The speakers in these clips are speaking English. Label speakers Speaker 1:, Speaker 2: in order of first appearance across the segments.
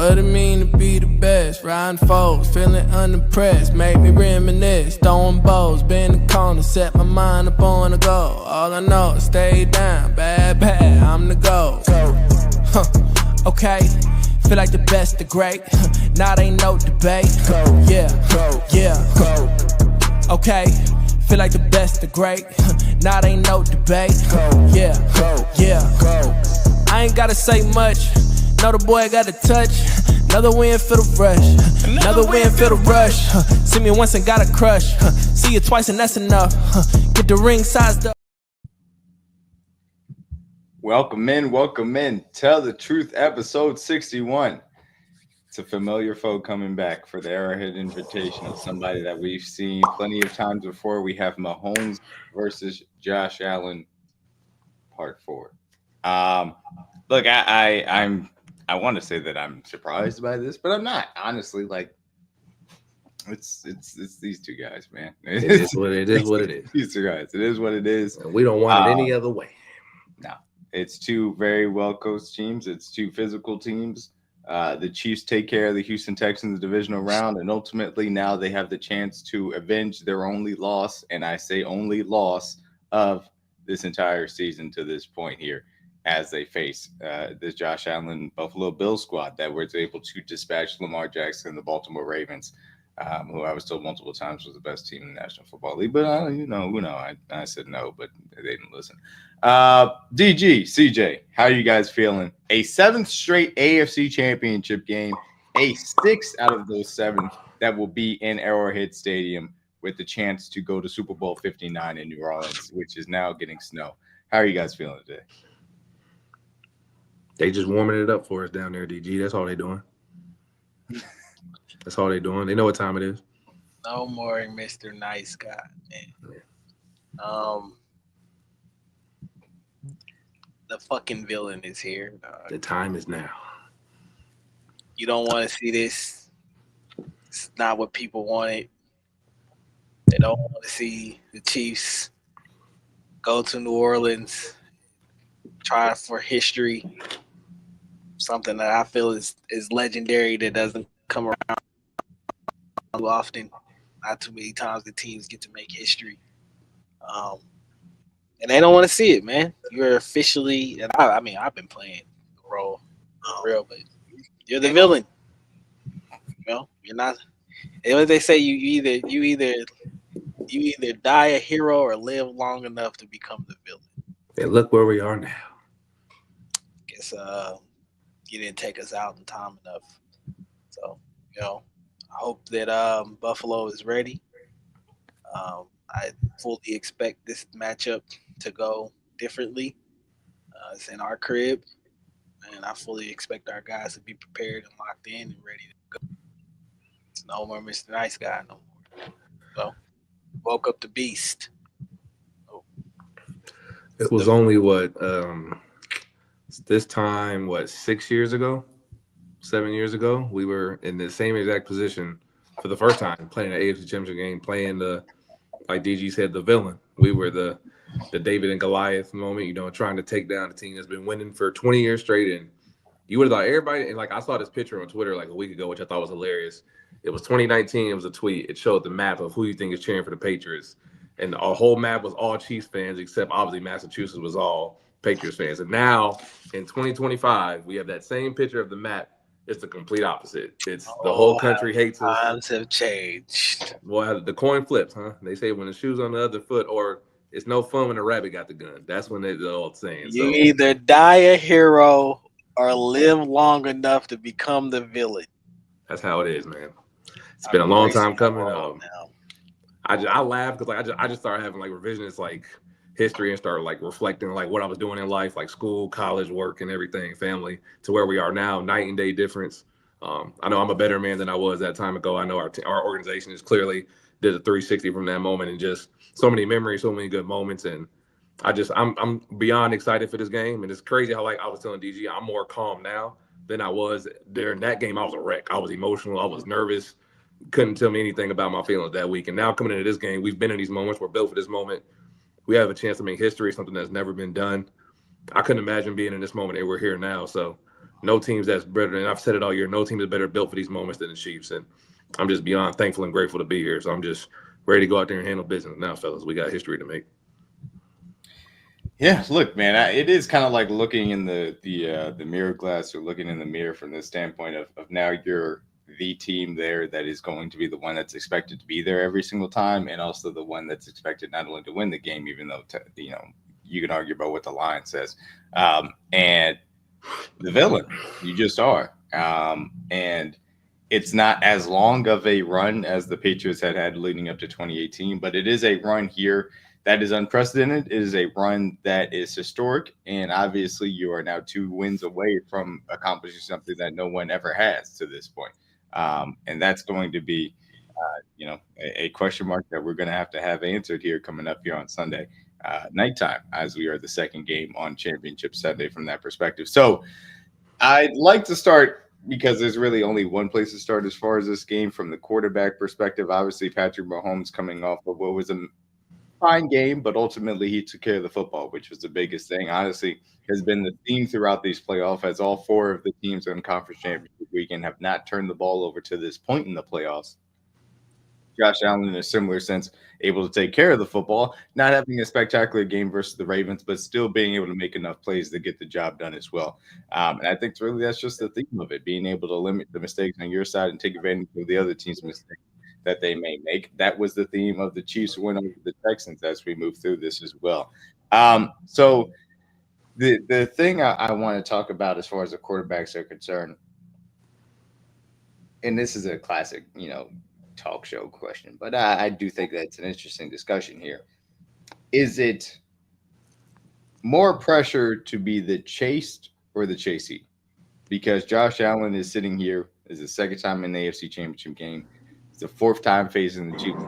Speaker 1: What it mean to be the best? Riding foes, feeling unimpressed. Make me reminisce, throwing bows, bend the corner, set my mind up on the goal. All I know is stay down, bad, I'm the goal. Okay, feel like the best, the great. Now ain't no debate. Yeah. Okay, feel like the best, the great. Now ain't no debate. Yeah. I ain't gotta say much. Know the boy got a touch. Another win for the rush. Another win for the rush. See me once and got a crush. See you twice and that's enough. Get the ring sized up.
Speaker 2: Welcome in. Tell the Truth, episode 61. It's a familiar foe coming back for the Arrowhead Invitational. Somebody that we've seen plenty of times before. We have Mahomes versus Josh Allen, part 4. Look, I want to say that I'm surprised by this, but I'm not. Honestly, like it's these two guys, man.
Speaker 3: It is what it is.
Speaker 2: These two guys. It is what it is.
Speaker 3: And we don't want it any other way.
Speaker 2: No. It's two very well-coached teams. It's two physical teams. The Chiefs take care of the Houston Texans divisional round, and ultimately now they have the chance to avenge their only loss, and I say only loss of this entire season to this point here, as they face this Josh Allen Buffalo Bills squad that was able to dispatch Lamar Jackson and the Baltimore Ravens, who I was told multiple times was the best team in the National Football League. But, I said no, but they didn't listen. DG, CJ, how are you guys feeling? A 7th straight AFC championship game, a 6 out of those 7 that will be in Arrowhead Stadium with the chance to go to Super Bowl 59 in New Orleans, which is now getting snow. How are you guys feeling today?
Speaker 3: They just warming it up for us down there, DG. That's all they doing. That's all they doing. They know what time it is.
Speaker 4: No more Mr. Nice Guy, man. The fucking villain is here.
Speaker 3: The time is now.
Speaker 4: You don't want to see this. It's not what people wanted. They don't want to see the Chiefs go to New Orleans, try for history. Something that I feel is legendary that doesn't come around too often. Not too many times the teams get to make history. And they don't want to see it, man. You're officially, and I've been playing the role for real, but you're the villain. You know, you're not. And what they say, you either die a hero or live long enough to become the villain.
Speaker 3: And look where we are now.
Speaker 4: Guess you didn't take us out in time enough. So, I hope that Buffalo is ready. I fully expect this matchup to go differently. It's in our crib, and I fully expect our guys to be prepared and locked in and ready to go. It's no more Mr. Nice Guy no more. So, woke up the beast. Oh.
Speaker 3: It was only this time, 6 years ago, 7 years ago, we were in the same exact position for the first time, playing an AFC Championship game, playing like DG said, the villain. We were the David and Goliath moment, trying to take down a team that's been winning for 20 years straight. And you would have thought everybody, and I saw this picture on Twitter like a week ago, which I thought was hilarious. It was 2019. It was a tweet. It showed the map of who you think is cheering for the Patriots. And our whole map was all Chiefs fans, except obviously Massachusetts was all Patriots fans. And now in 2025, we have that same picture of the map. It's the complete opposite. It's the whole country hates us.
Speaker 4: Times have changed.
Speaker 3: Well, the coin flips, huh? They say when the shoe's on the other foot, or it's no fun when the rabbit got the gun. That's when they're all saying.
Speaker 4: You either die a hero or live long enough to become the villain.
Speaker 3: That's how it is, man. It's been a long time coming. I laugh because I just started having revisionist history and started reflecting what I was doing in life, school, college, work, and everything, family, to where we are now, night and day difference. I know I'm a better man than I was that time ago. I know our organization is clearly did a 360 from that moment, and just so many memories, so many good moments, and I'm beyond excited for this game. And it's crazy how I was telling DG, I'm more calm now than I was during that game. I was a wreck. I was emotional. I was nervous. Couldn't tell me anything about my feelings that week. And now coming into this game, we've been in these moments. We're built for this moment. We have a chance to make history, something that's never been done. I couldn't imagine being in this moment, and we're here now. So no teams that's better. And I've said it all year. No team is better built for these moments than the Chiefs. And I'm just beyond thankful and grateful to be here. So I'm just ready to go out there and handle business now, fellas. We got history to make.
Speaker 2: Yeah, look, man, it is kind of like looking in the mirror glass, or looking in the mirror from the standpoint of now you're the team there that is going to be the one that's expected to be there every single time, and also the one that's expected not only to win the game, even though you can argue about what the line says, and the villain you just are, and it's not as long of a run as the Patriots had leading up to 2018, but it is a run here that is unprecedented. It is a run that is historic, and obviously you are now 2 wins away from accomplishing something that no one ever has to this point. And that's going to be, a question mark that we're going to have answered here coming up here on Sunday nighttime, as we are the second game on Championship Sunday from that perspective. So I'd like to start, because there's really only one place to start as far as this game from the quarterback perspective. Obviously, Patrick Mahomes coming off of what was a fine game, but ultimately he took care of the football, which was the biggest thing. Honestly, has been the theme throughout these playoffs, as all 4 of the teams in Conference Championship Weekend have not turned the ball over to this point in the playoffs. Josh Allen, in a similar sense, able to take care of the football, not having a spectacular game versus the Ravens, but still being able to make enough plays to get the job done as well. And I think really that's just the theme of it, being able to limit the mistakes on your side and take advantage of the other team's mistakes that they may make. That was the theme of the Chiefs win over the Texans as we move through this as well. So the thing I want to talk about as far as the quarterbacks are concerned, and this is a classic, talk show question, but I do think that's an interesting discussion here. Is it more pressure to be the chased or the chasee? Because Josh Allen is sitting here, is the second time in the AFC Championship game. It's the 4th time facing the Chiefs.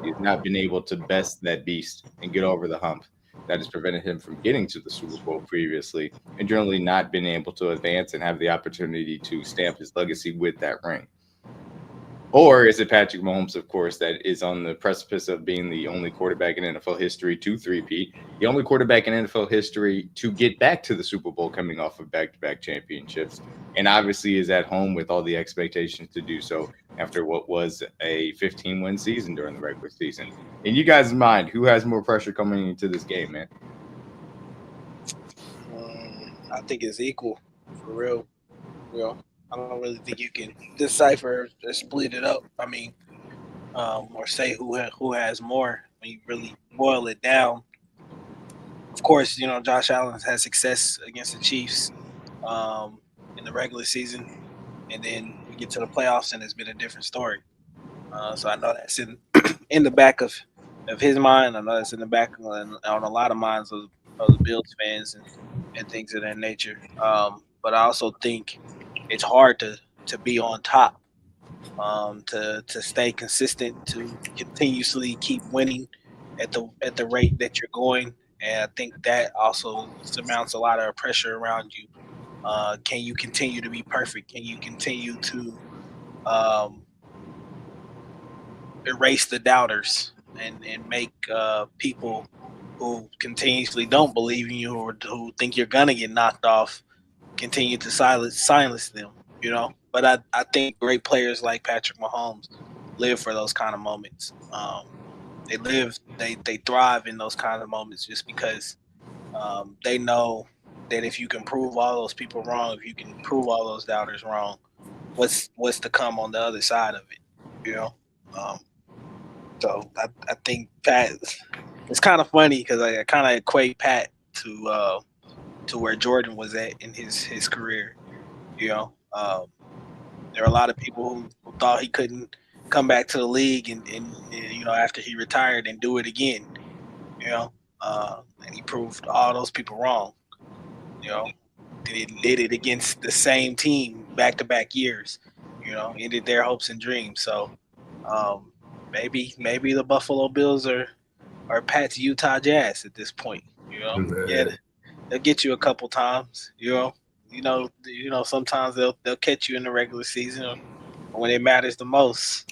Speaker 2: He's not been able to best that beast and get over the hump that has prevented him from getting to the Super Bowl previously, and generally not been able to advance and have the opportunity to stamp his legacy with that ring. Or is it Patrick Mahomes, of course, that is on the precipice of being the only quarterback in NFL history to three-peat, the only quarterback in NFL history to get back to the Super Bowl coming off of back-to-back championships, and obviously is at home with all the expectations to do so after what was a 15-win season during the regular season. In you guys' mind, who has more pressure coming into this game, man?
Speaker 4: I think it's equal, for real. I don't really think you can decipher or split it up. I mean, or say who has more when you really boil it down. Of course, Josh Allen has had success against the Chiefs in the regular season, and then we get to the playoffs and it's been a different story. So I know that's in the back of his mind. I know that's in the back on a lot of minds of the Bills fans and things of that nature. But I also think it's hard to be on top, to stay consistent, to continuously keep winning at the rate that you're going, and I think that also surmounts a lot of pressure around you. Can you continue to be perfect? Can you continue to erase the doubters and make people who continuously don't believe in you or who think you're gonna get knocked off continue to silence them, But I think great players like Patrick Mahomes live for those kind of moments. They thrive in those kind of moments just because they know that if you can prove all those people wrong, if you can prove all those doubters wrong, what's to come on the other side of it, So I think Pat. It's kind of funny because I kind of equate Pat to where Jordan was at in his career. There are a lot of people who thought he couldn't come back to the league and after he retired and do it again. And he proved all those people wrong. He did it against the same team back-to-back years. Ended their hopes and dreams. So maybe the Buffalo Bills are Pat's Utah Jazz at this point. Yeah, they'll get you a couple times. Sometimes they'll catch you in the regular season, or when it matters the most.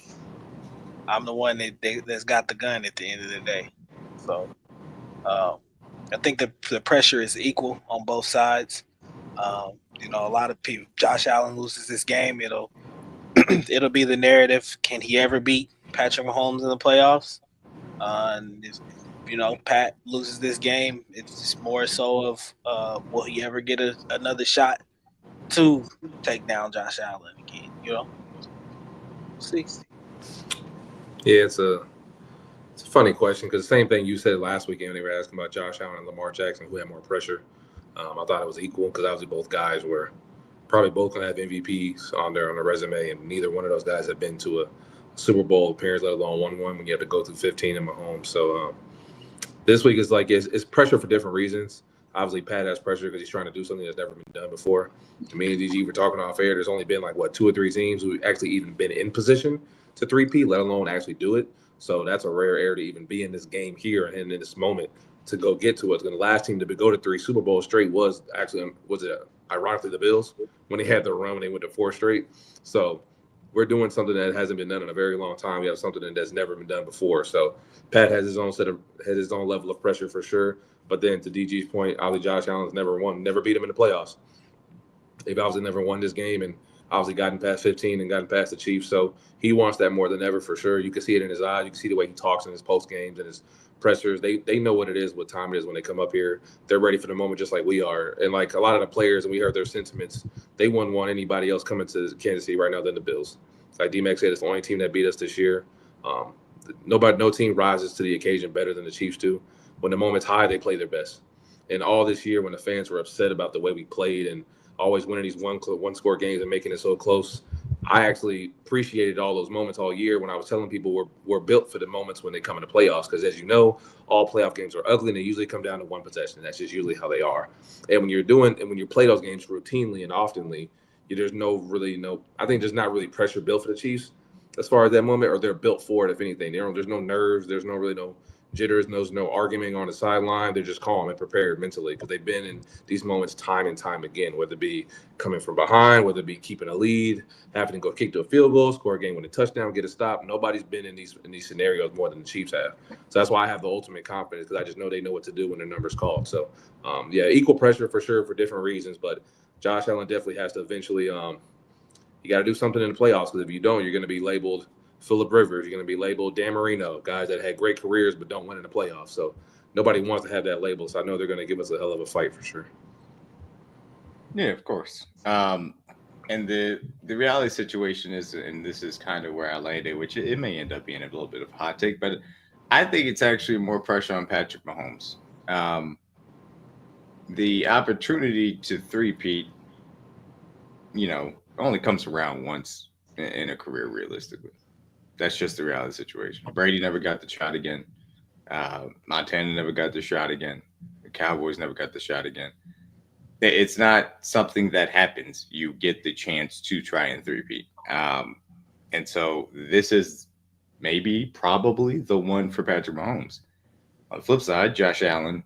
Speaker 4: I'm the one that's got the gun at the end of the day. So I think the pressure is equal on both sides. A lot of people. Josh Allen loses this game, it'll be the narrative. Can he ever beat Patrick Mahomes in the playoffs? And if Pat loses this game, it's just more so of will he ever get another shot to take down Josh Allen again? See.
Speaker 3: Yeah, it's a funny question because the same thing you said last weekend when they were asking about Josh Allen and Lamar Jackson, who had more pressure. I thought it was equal because obviously both guys were probably both going to have MVPs on their resume, and neither one of those guys have been to a Super Bowl appearance, let alone won one when you have to go through 15 in Mahomes. So this week is it's pressure for different reasons. Obviously, Pat has pressure because he's trying to do something that's never been done before. Me and DG were talking off air. There's only been 2 or 3 teams who actually even been in position to three-peat, let alone actually do it. So that's a rare air to even be in this game here and in this moment to go get to it. The last team to go to 3 Super Bowls straight was ironically the Bills when they had the run when they went to 4 straight. So we're doing something that hasn't been done in a very long time. We have something that's never been done before. So Pat has his own level of pressure for sure. But then to DG's point, obviously Josh Allen's never beat him in the playoffs. They've obviously never won this game and obviously gotten past 15 and gotten past the Chiefs. So he wants that more than ever for sure. You can see it in his eyes. You can see the way he talks in his post games and his pressers. They know what it is, what time it is when they come up here. They're ready for the moment just like we are. And a lot of the players, and we heard their sentiments, they wouldn't want anybody else coming to Kansas City right now than the Bills. Like DMac said, it's the only team that beat us this year. No team rises to the occasion better than the Chiefs do. When the moment's high, they play their best. And all this year, when the fans were upset about the way we played and always winning these one-score games and making it so close, I actually appreciated all those moments all year when I was telling people we're built for the moments when they come into playoffs. Because as you know, all playoff games are ugly and they usually come down to one possession. That's just usually how they are. And when you play those games routinely and oftenly, there's I think there's not really pressure built for the Chiefs as far as that moment, or they're built for it. If anything, there's no nerves. There's no jitters. There's no arguing on the sideline. They're just calm and prepared mentally because they've been in these moments time and time again, whether it be coming from behind, whether it be keeping a lead, having to go kick to a field goal, score a game with a touchdown, get a stop. Nobody's been in these scenarios more than the Chiefs have. So that's why I have the ultimate confidence because I just know they know what to do when their number's called. So, equal pressure for sure for different reasons, but Josh Allen definitely has to eventually you got to do something in the playoffs because if you don't, you're going to be labeled Phillip Rivers. You're going to be labeled Dan Marino, guys that had great careers but don't win in the playoffs. So nobody wants to have that label. So I know they're going to give us a hell of a fight for sure.
Speaker 2: Yeah, of course. And the reality situation is, and this is kind of where I landed, which it may end up being a little bit of a hot take, but I think it's actually more pressure on Patrick Mahomes. The opportunity to three-peat, only comes around once in a career, realistically. That's just the reality situation. Brady never got the shot again. Montana never got the shot again. The Cowboys never got the shot again. It's not something that happens. You get the chance to try and three-peat. And so this is probably the one for Patrick Mahomes. On the flip side, Josh Allen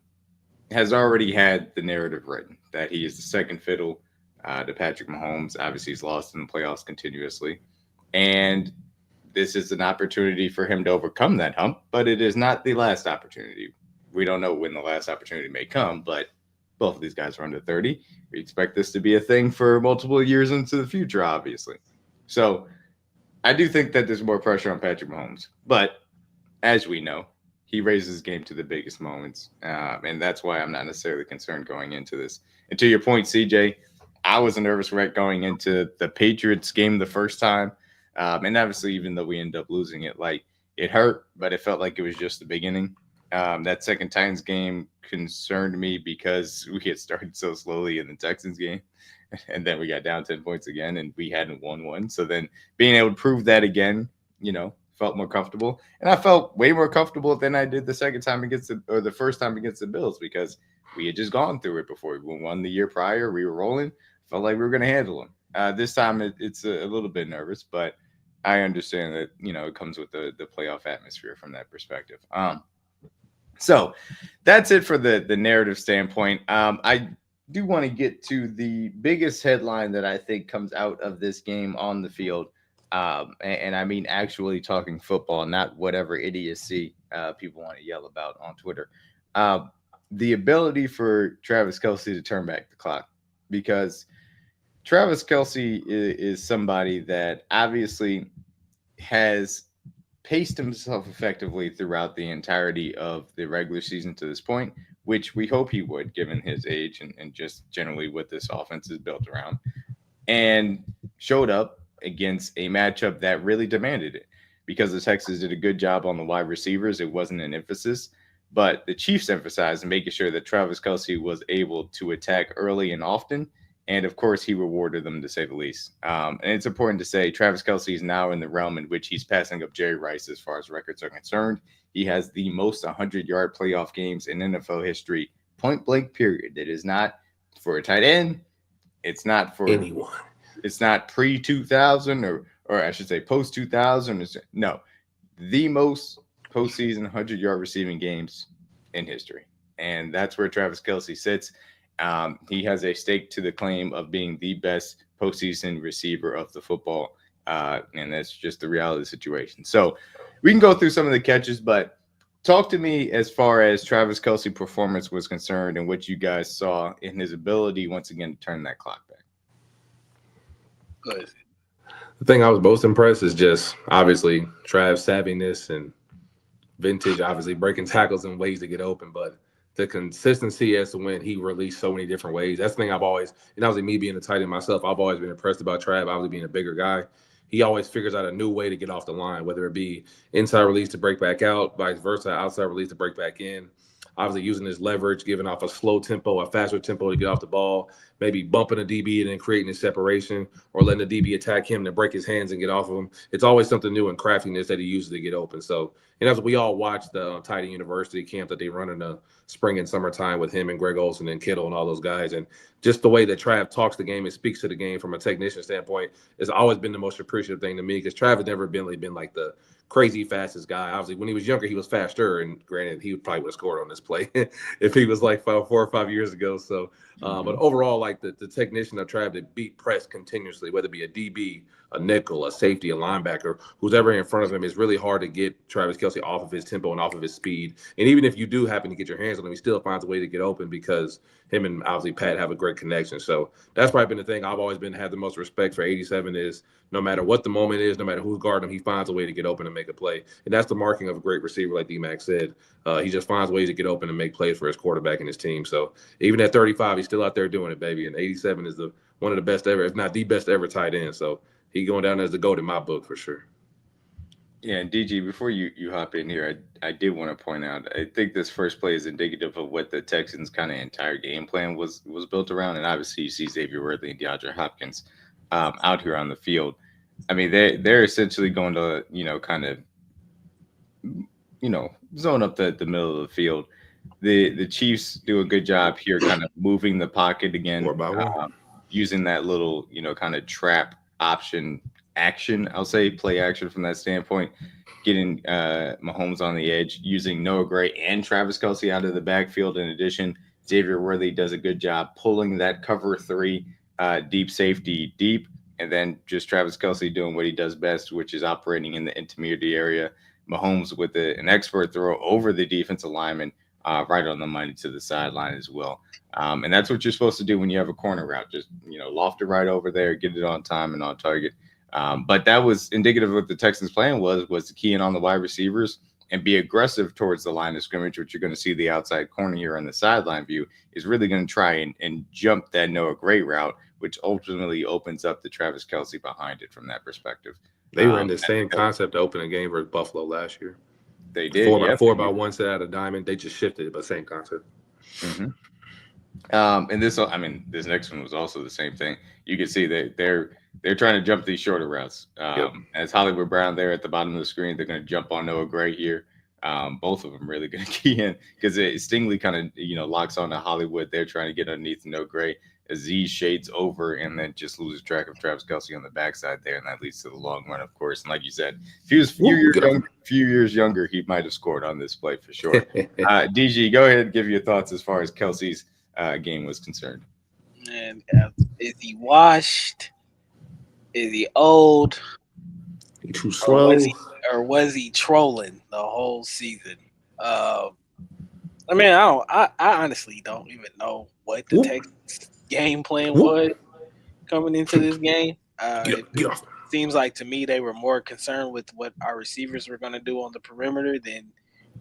Speaker 2: has already had the narrative written that he is the second fiddle to Patrick Mahomes. Obviously, he's lost in the playoffs continuously. And this is an opportunity for him to overcome that hump, but it is not the last opportunity. We don't know when the last opportunity may come, but both of these guys are under 30. We expect this to be a thing for multiple years into the future, obviously. So I do think that there's more pressure on Patrick Mahomes, but as we know, he raises his game to the biggest moments, and that's why I'm not necessarily concerned going into this. And to your point, CJ, I was a nervous wreck going into the Patriots game the first time, and obviously, even though we ended up losing it, it hurt, but it felt like it was just the beginning. That second Titans game concerned me because we had started so slowly in the Texans game, and then we got down 10 points again, and we hadn't won one. So then being able to prove that again, felt more comfortable. And I felt way more comfortable than I did the first time against the Bills because we had just gone through it before. We won the year prior. We were rolling. Felt like we were going to handle them. This time it's a little bit nervous, but I understand that, it comes with the playoff atmosphere from that perspective. So that's it for the narrative standpoint. I do want to get to the biggest headline that I think comes out of this game on the field. And I mean, actually talking football, not whatever idiocy people want to yell about on Twitter. The ability for Travis Kelce to turn back the clock. because Travis Kelce is somebody that obviously has paced himself effectively throughout the entirety of the regular season to this point, which we hope he would, given his age and just generally what this offense is built around, and showed up against a matchup that really demanded it because the Texans did a good job on the wide receivers. It wasn't an emphasis, but the Chiefs emphasized making sure that Travis Kelce was able to attack early and often. And of course, he rewarded them to say the least. And it's important to say Travis Kelce is now in the realm in which he's passing up Jerry Rice as far as records are concerned. He has the most 100-yard playoff games in NFL history, point blank, period. It is not for a tight end. It's not for
Speaker 3: anyone.
Speaker 2: It's not pre-2000 or I should say post-2000. No, the most postseason 100-yard receiving games in history. And that's where Travis Kelce sits. He has a stake to the claim of being the best postseason receiver of the football. And that's just the reality of the situation. So we can go through some of the catches, but talk to me as far as Travis Kelce performance was concerned and what you guys saw in his ability once again to turn that clock back.
Speaker 4: Good.
Speaker 3: The thing I was most impressed is just obviously Trav's savviness and vintage, obviously breaking tackles and ways to get open, but the consistency as to when he released so many different ways. That's the thing I've always, and obviously me being a tight end myself, I've always been impressed about Trav, obviously being a bigger guy. He always figures out a new way to get off the line, whether it be inside release to break back out, vice versa, outside release to break back in. Obviously using his leverage, giving off a slow tempo, a faster tempo to get off the ball, maybe bumping a DB and then creating a separation, or letting the DB attack him to break his hands and get off of him. It's always something new and craftiness that he uses to get open. So, and as we all watched the tight end university camp that they run in the spring and summertime with him and Greg Olsen and Kittle and all those guys, and just the way that Trav talks the game and speaks to the game from a technician standpoint has always been the most appreciative thing to me, because Trav has never been like the crazy fastest guy. Obviously, when he was younger, he was faster, and granted, he probably would have scored on this play if he was like 4 or 5 years ago. So, but overall, like the technician of Trav that beat press continuously, whether it be a DB, a nickel, a safety, a linebacker, who's ever in front of him, it's really hard to get Travis Kelce off of his tempo and off of his speed. And even if you do happen to get your hands on him, he still finds a way to get open because him and obviously Pat have a great connection. So that's probably been the thing I've always had the most respect for 87 is no matter what the moment is, no matter who's guarding him, he finds a way to get open and make a play. And that's the marking of a great receiver, like DMac said. He just finds ways to get open and make plays for his quarterback and his team. So even at 35, he's still out there doing it, baby. And 87 is one of the best ever, if not the best ever tight end. So he going down as the GOAT in my book for sure.
Speaker 2: Yeah, and DG, before you hop in here, I did want to point out, I think this first play is indicative of what the Texans' kind of entire game plan was built around. And obviously you see Xavier Worthy and DeAndre Hopkins out here on the field. I mean, they're essentially going to, kind of, zone up the middle of the field. The Chiefs do a good job here kind of moving the pocket again, using that little, kind of trap option action, I'll say play action from that standpoint, getting Mahomes on the edge, using Noah Gray and Travis Kelce out of the backfield. In addition, Xavier Worthy does a good job pulling that cover 3 deep safety deep, and then just Travis Kelce doing what he does best, which is operating in the intermediate area. Mahomes with an expert throw over the defensive lineman, right on the money to the sideline as well. And that's what you're supposed to do when you have a corner route. Just, loft it right over there, get it on time and on target. But that was indicative of what the Texans' plan was to key in on the wide receivers and be aggressive towards the line of scrimmage, which you're going to see the outside corner here on the sideline view is really going to try and jump that Noah Gray route, which ultimately opens up the Travis Kelce behind it from that perspective.
Speaker 3: They ran the same concept to open a game versus Buffalo last year.
Speaker 2: They did.
Speaker 3: 4x1 set out of diamond. They just shifted it, but same concept.
Speaker 2: Mm-hmm. And this next one was also the same thing. You can see that they're trying to jump these shorter routes. As Hollywood Brown there at the bottom of the screen, they're going to jump on Noah Gray here. Both of them really going to key in because Stingley kind of, locks on to Hollywood. They're trying to get underneath Noah Gray. Aziz shades over and then just loses track of Travis Kelce on the backside there, and that leads to the long run, of course. And like you said, if he was a few years younger, he might have scored on this play for sure. DG, go ahead and give your thoughts as far as Kelce's game was concerned.
Speaker 4: And is he washed? Is he old?
Speaker 3: He too slow?
Speaker 4: Or was he trolling the whole season? I honestly don't even know what the Texans game plan was coming into this game.
Speaker 3: Get off.
Speaker 4: Seems like to me they were more concerned with what our receivers were going to do on the perimeter than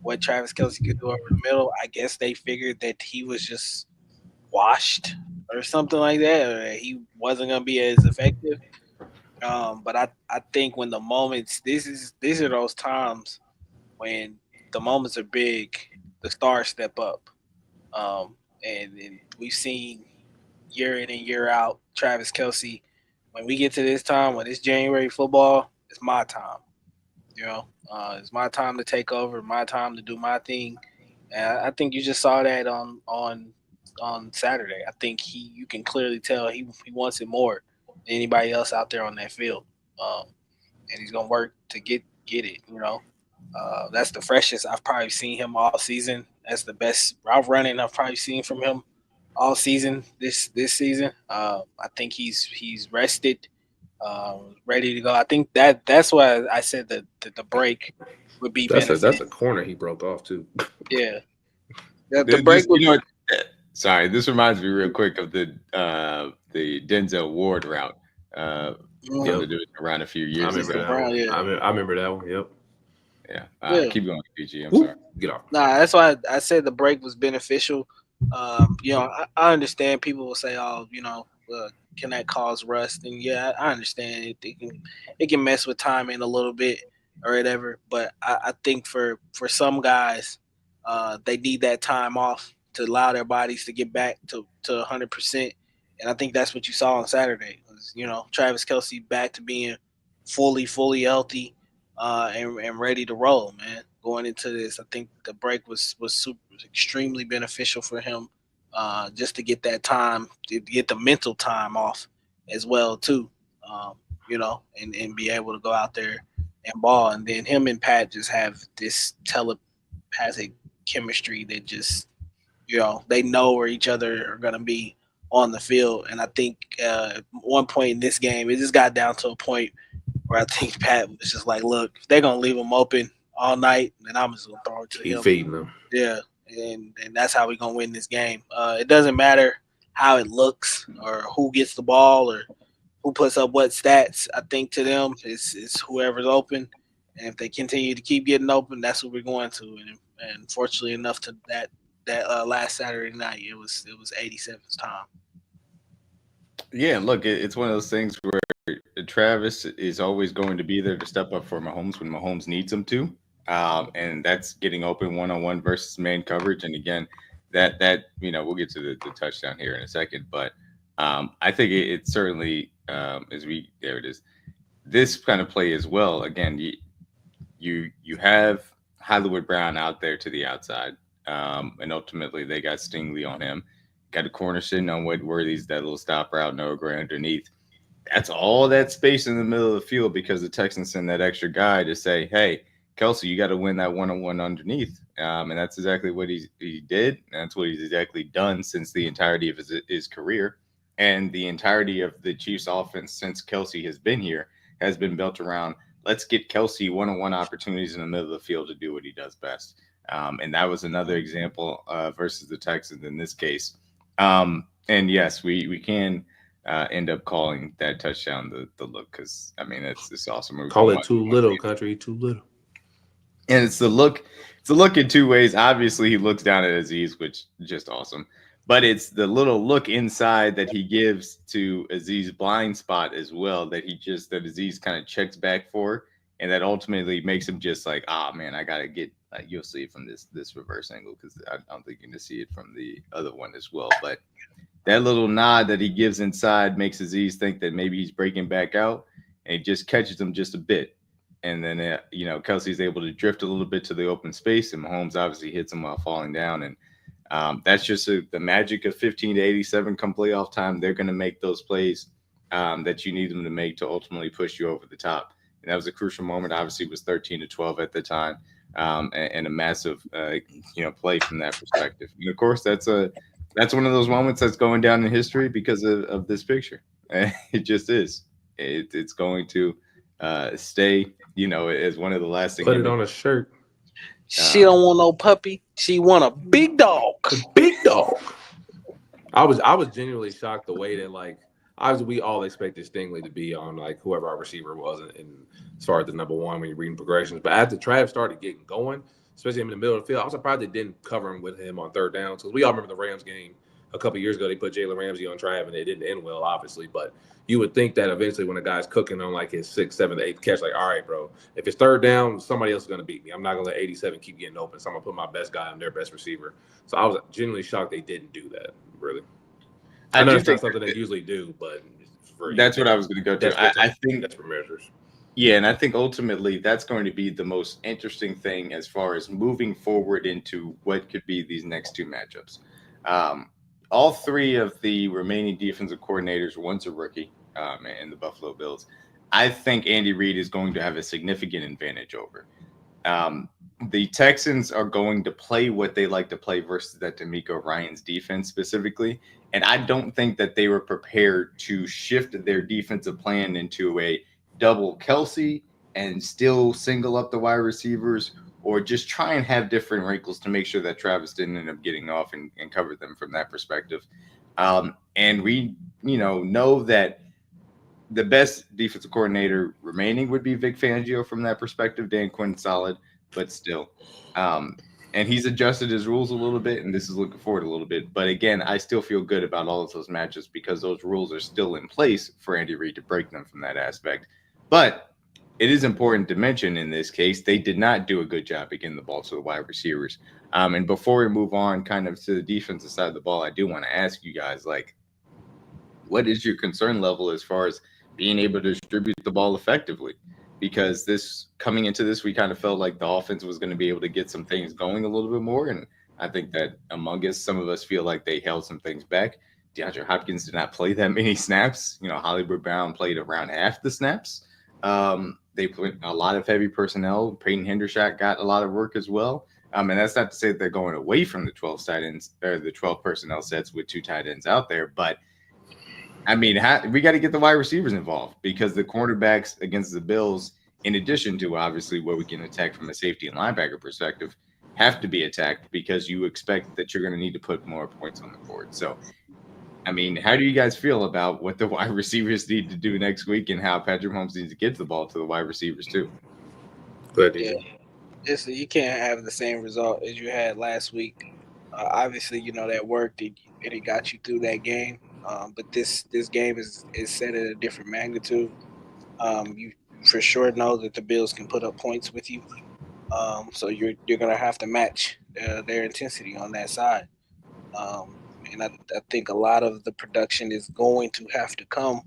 Speaker 4: what Travis Kelce could do over the middle. I guess they figured that he was just washed or something like that, or that he wasn't going to be as effective. But I think when the moments, these are those times when the moments are big, the stars step up. And we've seen year in and year out Travis Kelce. When we get to this time, when it's January football, it's my time. It's my time to take over, my time to do my thing. And I think you just saw that on Saturday. I think you can clearly tell he wants it more than anybody else out there on that field. And he's gonna work to get it. That's the freshest I've probably seen him all season. That's the best route running I've probably seen from him all season this season. I think he's rested, ready to go. I think that's why I said that the break would be
Speaker 3: that's a corner he broke off too.
Speaker 4: Yeah, the break would.
Speaker 2: Sorry, this reminds me real quick of the Denzel Ward route. From the division around a few years ago.
Speaker 3: I remember that one. Yep.
Speaker 2: Yeah. Keep going, PG. I'm sorry.
Speaker 3: Get off.
Speaker 4: Nah, that's why I said the break was beneficial. I understand people will say, can that cause rust? And yeah, I understand it can mess with timing a little bit or whatever. But I think for some guys, they need that time off to allow their bodies to get back to 100%. And I think that's what you saw on Saturday. Was, Travis Kelce back to being fully healthy and ready to roll, man. Going into this, I think the break was extremely beneficial for him, just to get that time, to get the mental time off as well too, and be able to go out there and ball. And then him and Pat just have this telepathic chemistry that just, they know where each other are gonna be on the field. And I think at one point in this game, it just got down to a point where I think Pat was just like, look, if they're gonna leave him open all night, then I'm just gonna throw it to him.
Speaker 3: Feeding them.
Speaker 4: Yeah, and that's how we're gonna win this game. It doesn't matter how it looks or who gets the ball or who puts up what stats. I think to them it's whoever's open, and if they continue to keep getting open, that's what we're going to. And fortunately enough, to that last Saturday night, it was 87's time.
Speaker 2: Yeah, look, it's one of those things where Travis is always going to be there to step up for Mahomes when Mahomes needs him to. And that's getting open one-on-one versus man coverage. And again, that we'll get to the touchdown here in a second. But I think it certainly, there it is, this kind of play as well. Again, you have Hollywood Brown out there to the outside. And ultimately they got Stingley on him. Got a corner sitting on Whitworthy's, that little stop route, Noah Gray underneath. That's all that space in the middle of the field because the Texans send that extra guy to say, hey, Kelce, you got to win that one-on-one underneath. And that's exactly what he did. And that's what he's exactly done since the entirety of his career. And the entirety of the Chiefs offense since Kelce has been here has been built around, let's get Kelce one-on-one opportunities in the middle of the field to do what he does best. And that was another example versus the Texans in this case. And yes, we can end up calling that touchdown the look because, I mean, it's awesome.
Speaker 3: Call it too little, country, too little.
Speaker 2: And it's the look. It's a look in two ways. Obviously, he looks down at Azeez, which is just awesome. But it's the little look inside that he gives to Azeez's blind spot as well that Azeez kind of checks back for. And that ultimately makes him just like, man, I got to get you'll see it from this reverse angle because I'm thinking to see it from the other one as well. But that little nod that he gives inside makes Azeez think that maybe he's breaking back out and he just catches him just a bit. And then, Kelce's able to drift a little bit to the open space and Mahomes obviously hits him while falling down. And that's just the magic of 15 to 87 come playoff time. They're going to make those plays that you need them to make to ultimately push you over the top. And that was a crucial moment. Obviously, it was 13 to 12 at the time. And a massive, play from that perspective. And of course, that's one of those moments that's going down in history because of this picture. It just is. It's going to stay, as one of the last things.
Speaker 3: Put it on a shirt.
Speaker 4: She don't want no puppy. She want a big dog.
Speaker 3: A big dog. I was genuinely shocked the way that like obviously we all expected Stingley to be on like whoever our receiver was and as far as the number one when you're reading progressions. But after Trav started getting going, especially in the middle of the field, I was surprised they didn't cover him with him on third down. Because we all remember the Rams game a couple of years ago. They put Jalen Ramsey on Trav and it didn't end well, obviously. But you would think that eventually when a guy's cooking on like his 6th, 7th, 8th catch, like, all right, bro, if it's third down, somebody else is going to beat me. I'm not going to let 87 keep getting open. So I'm going to put my best guy on their best receiver. So I was genuinely shocked they didn't do that, really. I know it's not something they usually do, but
Speaker 2: that's what I was going to go to. I think
Speaker 3: that's for measures.
Speaker 2: Yeah, and I think ultimately that's going to be the most interesting thing as far as moving forward into what could be these next two matchups. All three of the remaining defensive coordinators, one's a rookie, in the Buffalo Bills. I think Andy Reid is going to have a significant advantage over. The Texans are going to play what they like to play versus that DeMeco Ryans defense specifically. And I don't think that they were prepared to shift their defensive plan into a double Kelce and still single up the wide receivers, or just try and have different wrinkles to make sure that Travis didn't end up getting off and cover them from that perspective. And we, know that the best defensive coordinator remaining would be Vic Fangio from that perspective. Dan Quinn's solid, but still. And he's adjusted his rules a little bit, and this is looking forward a little bit. But again, I still feel good about all of those matches because those rules are still in place for Andy Reid to break them from that aspect. But it is important to mention in this case, they did not do a good job of getting the ball to the wide receivers. And before we move on kind of to the defensive side of the ball, I do want to ask you guys, like, what is your concern level as far as being able to distribute the ball effectively? Because coming into this, we kind of felt like the offense was going to be able to get some things going a little bit more. And I think that among us, some of us feel like they held some things back. DeAndre Hopkins did not play that many snaps. Hollywood Brown played around half the snaps. They put a lot of heavy personnel. Peyton Hendershot got a lot of work as well. And that's not to say that they're going away from the 12 tight ends or the 12 personnel sets with 2 tight ends out there. But I mean, we got to get the wide receivers involved because the cornerbacks against the Bills, in addition to obviously what we can attack from a safety and linebacker perspective, have to be attacked because you expect that you're going to need to put more points on the board. So, I mean, how do you guys feel about what the wide receivers need to do next week and how Patrick Mahomes needs to get the ball to the wide receivers too?
Speaker 3: Good.
Speaker 4: Yeah. You can't have the same result as you had last week. Obviously, that worked and it got you through that game. But this game is set at a different magnitude. You for sure know that the Bills can put up points with you. So you're going to have to match their intensity on that side. And I think a lot of the production is going to have to come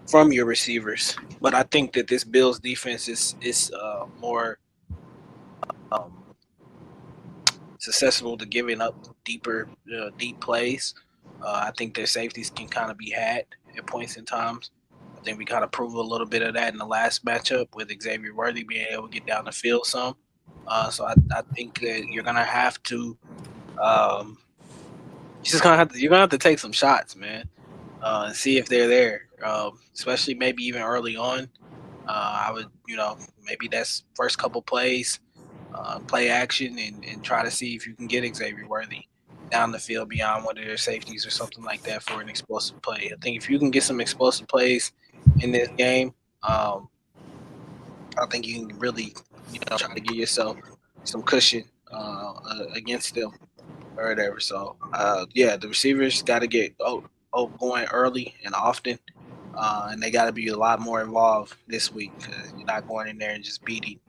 Speaker 4: from your receivers. But I think that this Bills defense is more susceptible to giving up deep plays. I think their safeties can kind of be had at points in times. I think we kind of proved a little bit of that in the last matchup with Xavier Worthy being able to get down the field some. So I think that you're gonna have to you're gonna have to take some shots, man, and see if they're there. Especially maybe even early on. I would, maybe that's first couple plays, play action, and try to see if you can get Xavier Worthy down the field beyond one of their safeties or something like that for an explosive play. I think if you can get some explosive plays in this game, I think you can really, try to give yourself some cushion against them or whatever. So, the receivers got to get going early and often, and they got to be a lot more involved this week because you're not going in there and just beating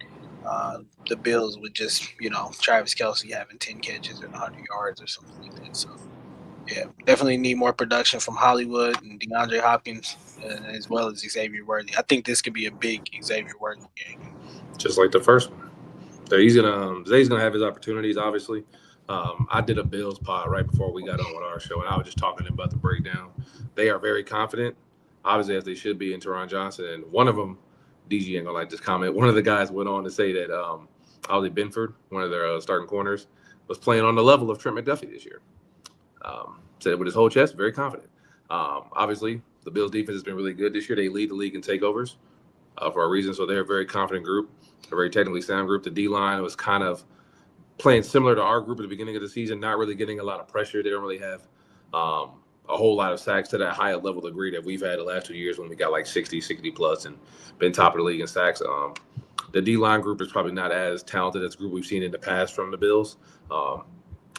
Speaker 4: the Bills with just, Travis Kelce having 10 catches and 100 yards or something like that. So, yeah, definitely need more production from Hollywood and DeAndre Hopkins as well as Xavier Worthy. I think this could be a big Xavier Worthy game.
Speaker 3: Just like the first one. He's gonna have his opportunities, obviously. I did a Bills pod right before we got on with our show, and I was just talking to them about the breakdown. They are very confident, obviously, as they should be in Teron Johnson. And one of them, DG ain't gonna like this comment. One of the guys went on to say that Ollie Benford, one of their starting corners, was playing on the level of Trent McDuffie this year. Said it with his whole chest, very confident. Obviously, the Bills defense has been really good this year. They lead the league in takeovers for a reason. So they're a very confident group, a very technically sound group. The D-line was kind of playing similar to our group at the beginning of the season, not really getting a lot of pressure. They don't really have a whole lot of sacks to that high level degree that we've had the last 2 years when we got like 60 plus and been top of the league in sacks. The D-line group is probably not as talented as the group we've seen in the past from the Bills.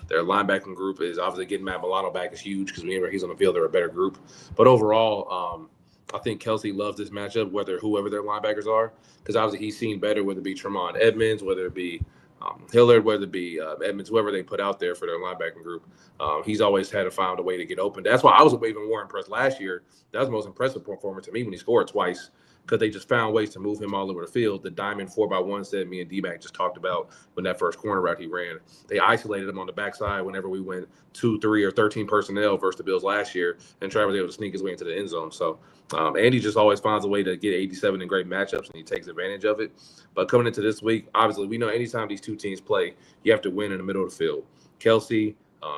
Speaker 3: Their linebacking group is obviously getting Matt Milano back is huge because whenever he's on the field, they're a better group. But overall, I think Kelce loves this matchup, whoever their linebackers are, because obviously he's seen better, whether it be Tremont Edmonds, whether it be Hillard, whether it be Edmonds, whoever they put out there for their linebacking group. He's always had to find a way to get open. That's why I was even more impressed last year. That was the most impressive performance to me when he scored twice, because they just found ways to move him all over the field. The diamond 4x1 that me and DMac just talked about when that first corner route he ran, they isolated him on the backside whenever we went 2, 3, or 13 personnel versus the Bills last year, and Trevor was able to sneak his way into the end zone. So Andy just always finds a way to get 87 in great matchups, and he takes advantage of it. But coming into this week, obviously, we know anytime these two teams play, you have to win in the middle of the field. Kelce,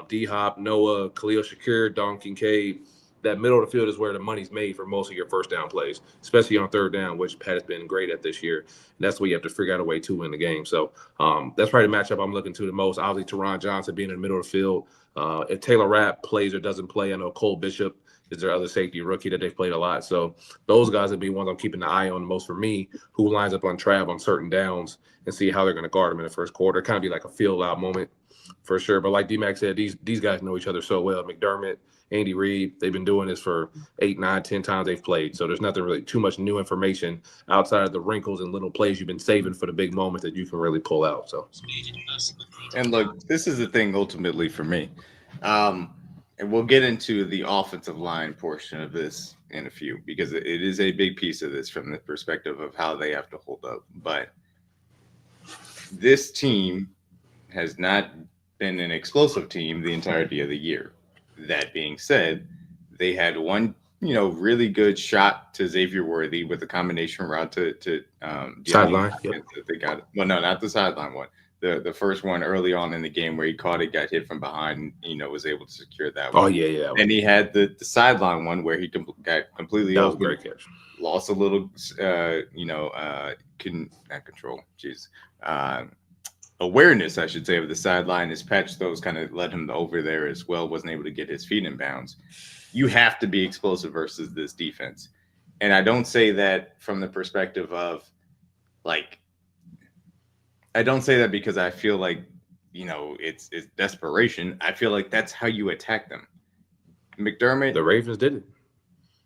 Speaker 3: D-Hop, Noah, Khalil Shakir, Don Kincaid, that middle of the field is where the money's made for most of your first down plays, especially on third down, which Pat has been great at this year. And that's where you have to figure out a way to win the game. So that's probably the matchup I'm looking to the most. Obviously, Teron Johnson being in the middle of the field. If Taylor Rapp plays or doesn't play, I know Cole Bishop is their other safety rookie that they've played a lot. So those guys would be ones I'm keeping the eye on the most for me, who lines up on Trav on certain downs and see how they're going to guard him in the first quarter. Kind of be like a feel-out moment for sure. But like D-Mac said, these guys know each other so well. McDermott, Andy Reid, they've been doing this for 8, 9, 10 times they've played. So there's nothing really too much new information outside of the wrinkles and little plays you've been saving for the big moment that you can really pull out. So,
Speaker 2: and look, this is the thing ultimately for me. And we'll get into the offensive line portion of this in a few, because it is a big piece of this from the perspective of how they have to hold up. But this team has not been an explosive team the entirety of the year. That being said, they had one, really good shot to Xavier Worthy with a combination route to
Speaker 3: sideline. Yep.
Speaker 2: They got it. Well, no, not the sideline one. The first one early on in the game where he caught it, got hit from behind, was able to secure that one.
Speaker 3: Oh, yeah.
Speaker 2: And he had the sideline one where he got completely
Speaker 3: open. Great catch.
Speaker 2: Lost a little, awareness, I should say, of the sideline. His patch throws kind of led him over there as well. Wasn't able to get his feet in bounds. You have to be explosive versus this defense. And I don't say that from the perspective of, I don't say that because I feel like, it's desperation. I feel like that's how you attack them. McDermott.
Speaker 3: The Ravens didn't.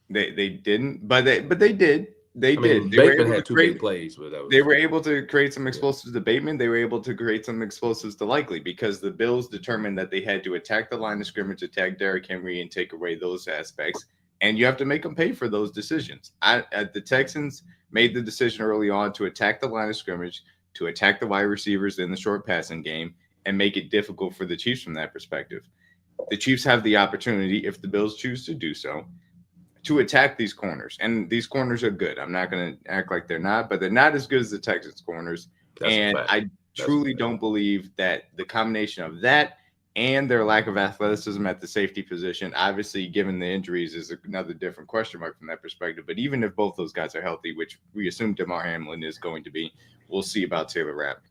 Speaker 2: They didn't, but they did. They did.
Speaker 3: Bateman had 2 big plays.
Speaker 2: They were able to create some explosives to Bateman. They were able to create some explosives to Likely, because the Bills determined that they had to attack the line of scrimmage, attack Derrick Henry, and take away those aspects. And you have to make them pay for those decisions. The Texans made the decision early on to attack the line of scrimmage, to attack the wide receivers in the short passing game, and make it difficult for the Chiefs from that perspective. The Chiefs have the opportunity, if the Bills choose to do so, to attack these corners. And these corners are good. I'm not going to act like they're not, but they're not as good as the Texans corners. And I truly don't believe that the combination of that and their lack of athleticism at the safety position, obviously given the injuries, is another different question mark from that perspective. But even if both those guys are healthy, which we assume DeMar Hamlin is going to be, we'll see about Taylor Rapp.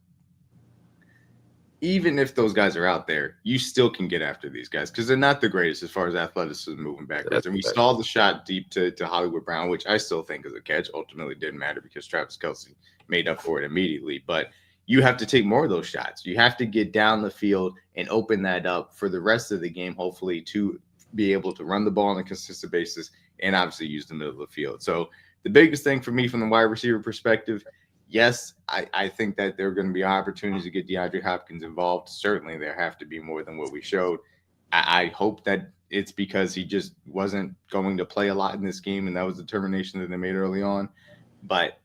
Speaker 2: Even if those guys are out there, you still can get after these guys because they're not the greatest as far as athleticism moving backwards. And we saw the shot deep to Hollywood Brown, which I still think is a catch. Ultimately didn't matter because Travis Kelce made up for it immediately. But you have to take more of those shots. You have to get down the field and open that up for the rest of the game, hopefully, to be able to run the ball on a consistent basis and obviously use the middle of the field. So the biggest thing for me from the wide receiver perspective, yes, I think that there are going to be opportunities to get DeAndre Hopkins involved. Certainly, there have to be more than what we showed. I hope that it's because he just wasn't going to play a lot in this game, and that was the determination that they made early on. But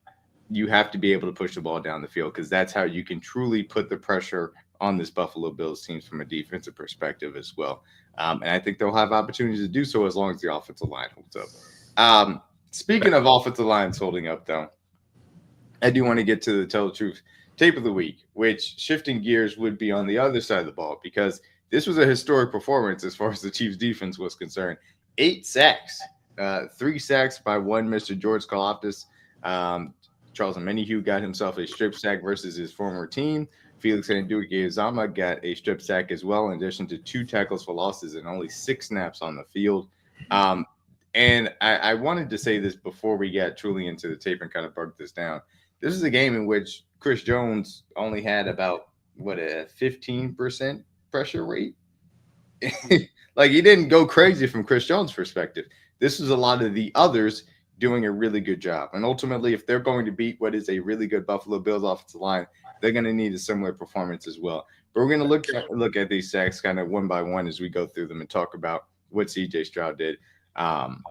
Speaker 2: you have to be able to push the ball down the field because that's how you can truly put the pressure on this Buffalo Bills team from a defensive perspective as well. And I think they'll have opportunities to do so as long as the offensive line holds up. Speaking of offensive lines holding up, though, I do want to get to the Tell the Truth tape of the week, which, shifting gears, would be on the other side of the ball because this was a historic performance as far as the Chiefs defense was concerned. 8 sacks, 3 sacks by one Mr. George Karlaftis. Charles Omenihu got himself a strip sack versus his former team. Felix Anudike-Uzomah got a strip sack as well, in addition to 2 tackles for losses and only 6 snaps on the field. And I wanted to say this before we got truly into the tape and kind of broke this down. This is a game in which Chris Jones only had about, a 15% pressure rate? Like, he didn't go crazy from Chris Jones' perspective. This is a lot of the others doing a really good job. And ultimately, if they're going to beat what is a really good Buffalo Bills offensive line, they're going to need a similar performance as well. But we're going to look at these sacks kind of one by one as we go through them and talk about what CJ Stroud did. And,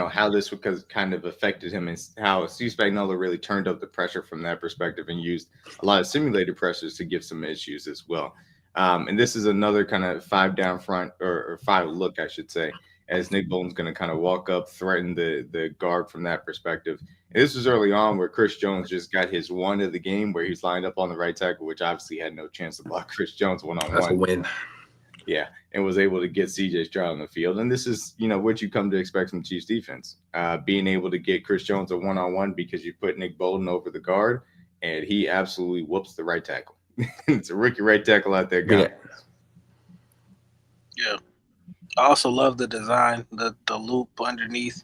Speaker 2: how this kind of affected him, and how Steve Spagnuolo really turned up the pressure from that perspective and used a lot of simulated pressures to give some issues as well. And this is another kind of 5 down front or 5 look, I should say, as Nick Bolton's going to kind of walk up, threaten the guard from that perspective. And this was early on where Chris Jones just got his one of the game where he's lined up on the right tackle, which obviously had no chance to block Chris Jones one-on-one.
Speaker 3: That's a win.
Speaker 2: Yeah, and was able to get CJ Stroud on the field. And this is, what you come to expect from Chiefs defense, being able to get Chris Jones a one-on-one because you put Nick Bolton over the guard, and he absolutely whoops the right tackle. It's a rookie right tackle out there, guys.
Speaker 4: Yeah. I also love the design, the loop underneath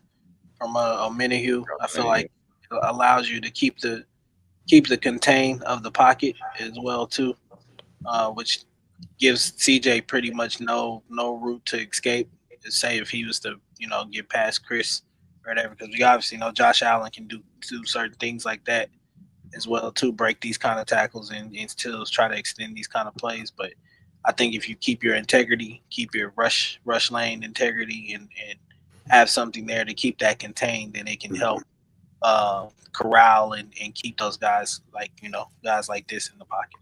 Speaker 4: from Omenihu. I feel like it allows you to keep the contain of the pocket as well too, which gives CJ pretty much no route to escape. Say if he was to get past Chris or whatever, because we obviously know Josh Allen can do certain things like that as well to break these kind of tackles and still try to extend these kind of plays. But I think if you keep your integrity, keep your rush lane integrity, and have something there to keep that contained, then it can help corral and keep those guys guys like this in the pocket.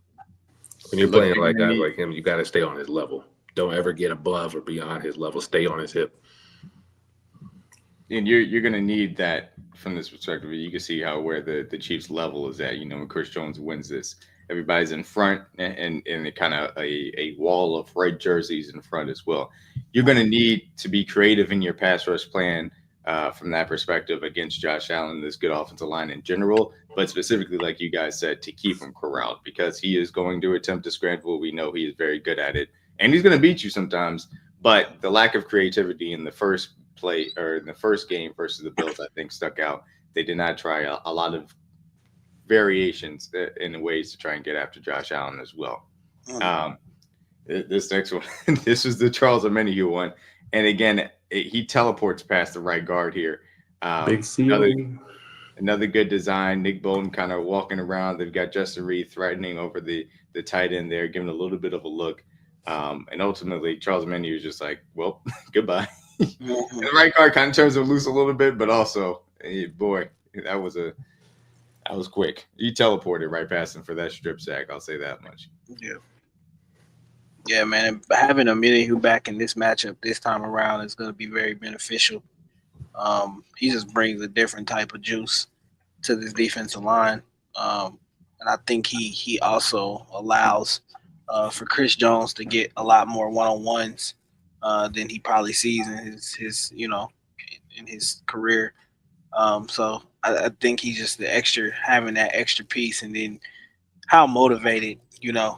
Speaker 3: When you're playing like guys like him, you got to stay on his level. Don't ever get above or beyond his level. Stay on his hip.
Speaker 2: And you're going to need that from this perspective. You can see where the Chiefs level is at. When Chris Jones wins this, everybody's in front and kind of a wall of red jerseys in front as well. You're going to need to be creative in your pass rush plan from that perspective against Josh Allen, this good offensive line in general, but specifically, like you guys said, to keep him corralled, because he is going to attempt to scramble. We know he is very good at it, and he's going to beat you sometimes. But the lack of creativity in the first play or in the first game versus the Bills, I think, stuck out. They did not try a lot of variations in ways to try and get after Josh Allen as well. This next one, this is the Charles Omenihu one. And again, he teleports past the right guard here.
Speaker 3: Big C.
Speaker 2: Another good design. Nick Bolton kind of walking around. They've got Justin Reed threatening over the tight end there, giving a little bit of a look. And ultimately, Charles Omenihu is just like, well, goodbye. And the right guard kind of turns him loose a little bit, but also, boy, that was quick. He teleported right past him for that strip sack. I'll say that much.
Speaker 4: Yeah, man. Having Omenihu back in this matchup this time around is going to be very beneficial. He just brings a different type of juice to this defensive line, and I think he also allows for Chris Jones to get a lot more one-on-ones than he probably sees in his career. So I think he's just having that extra piece, and then how motivated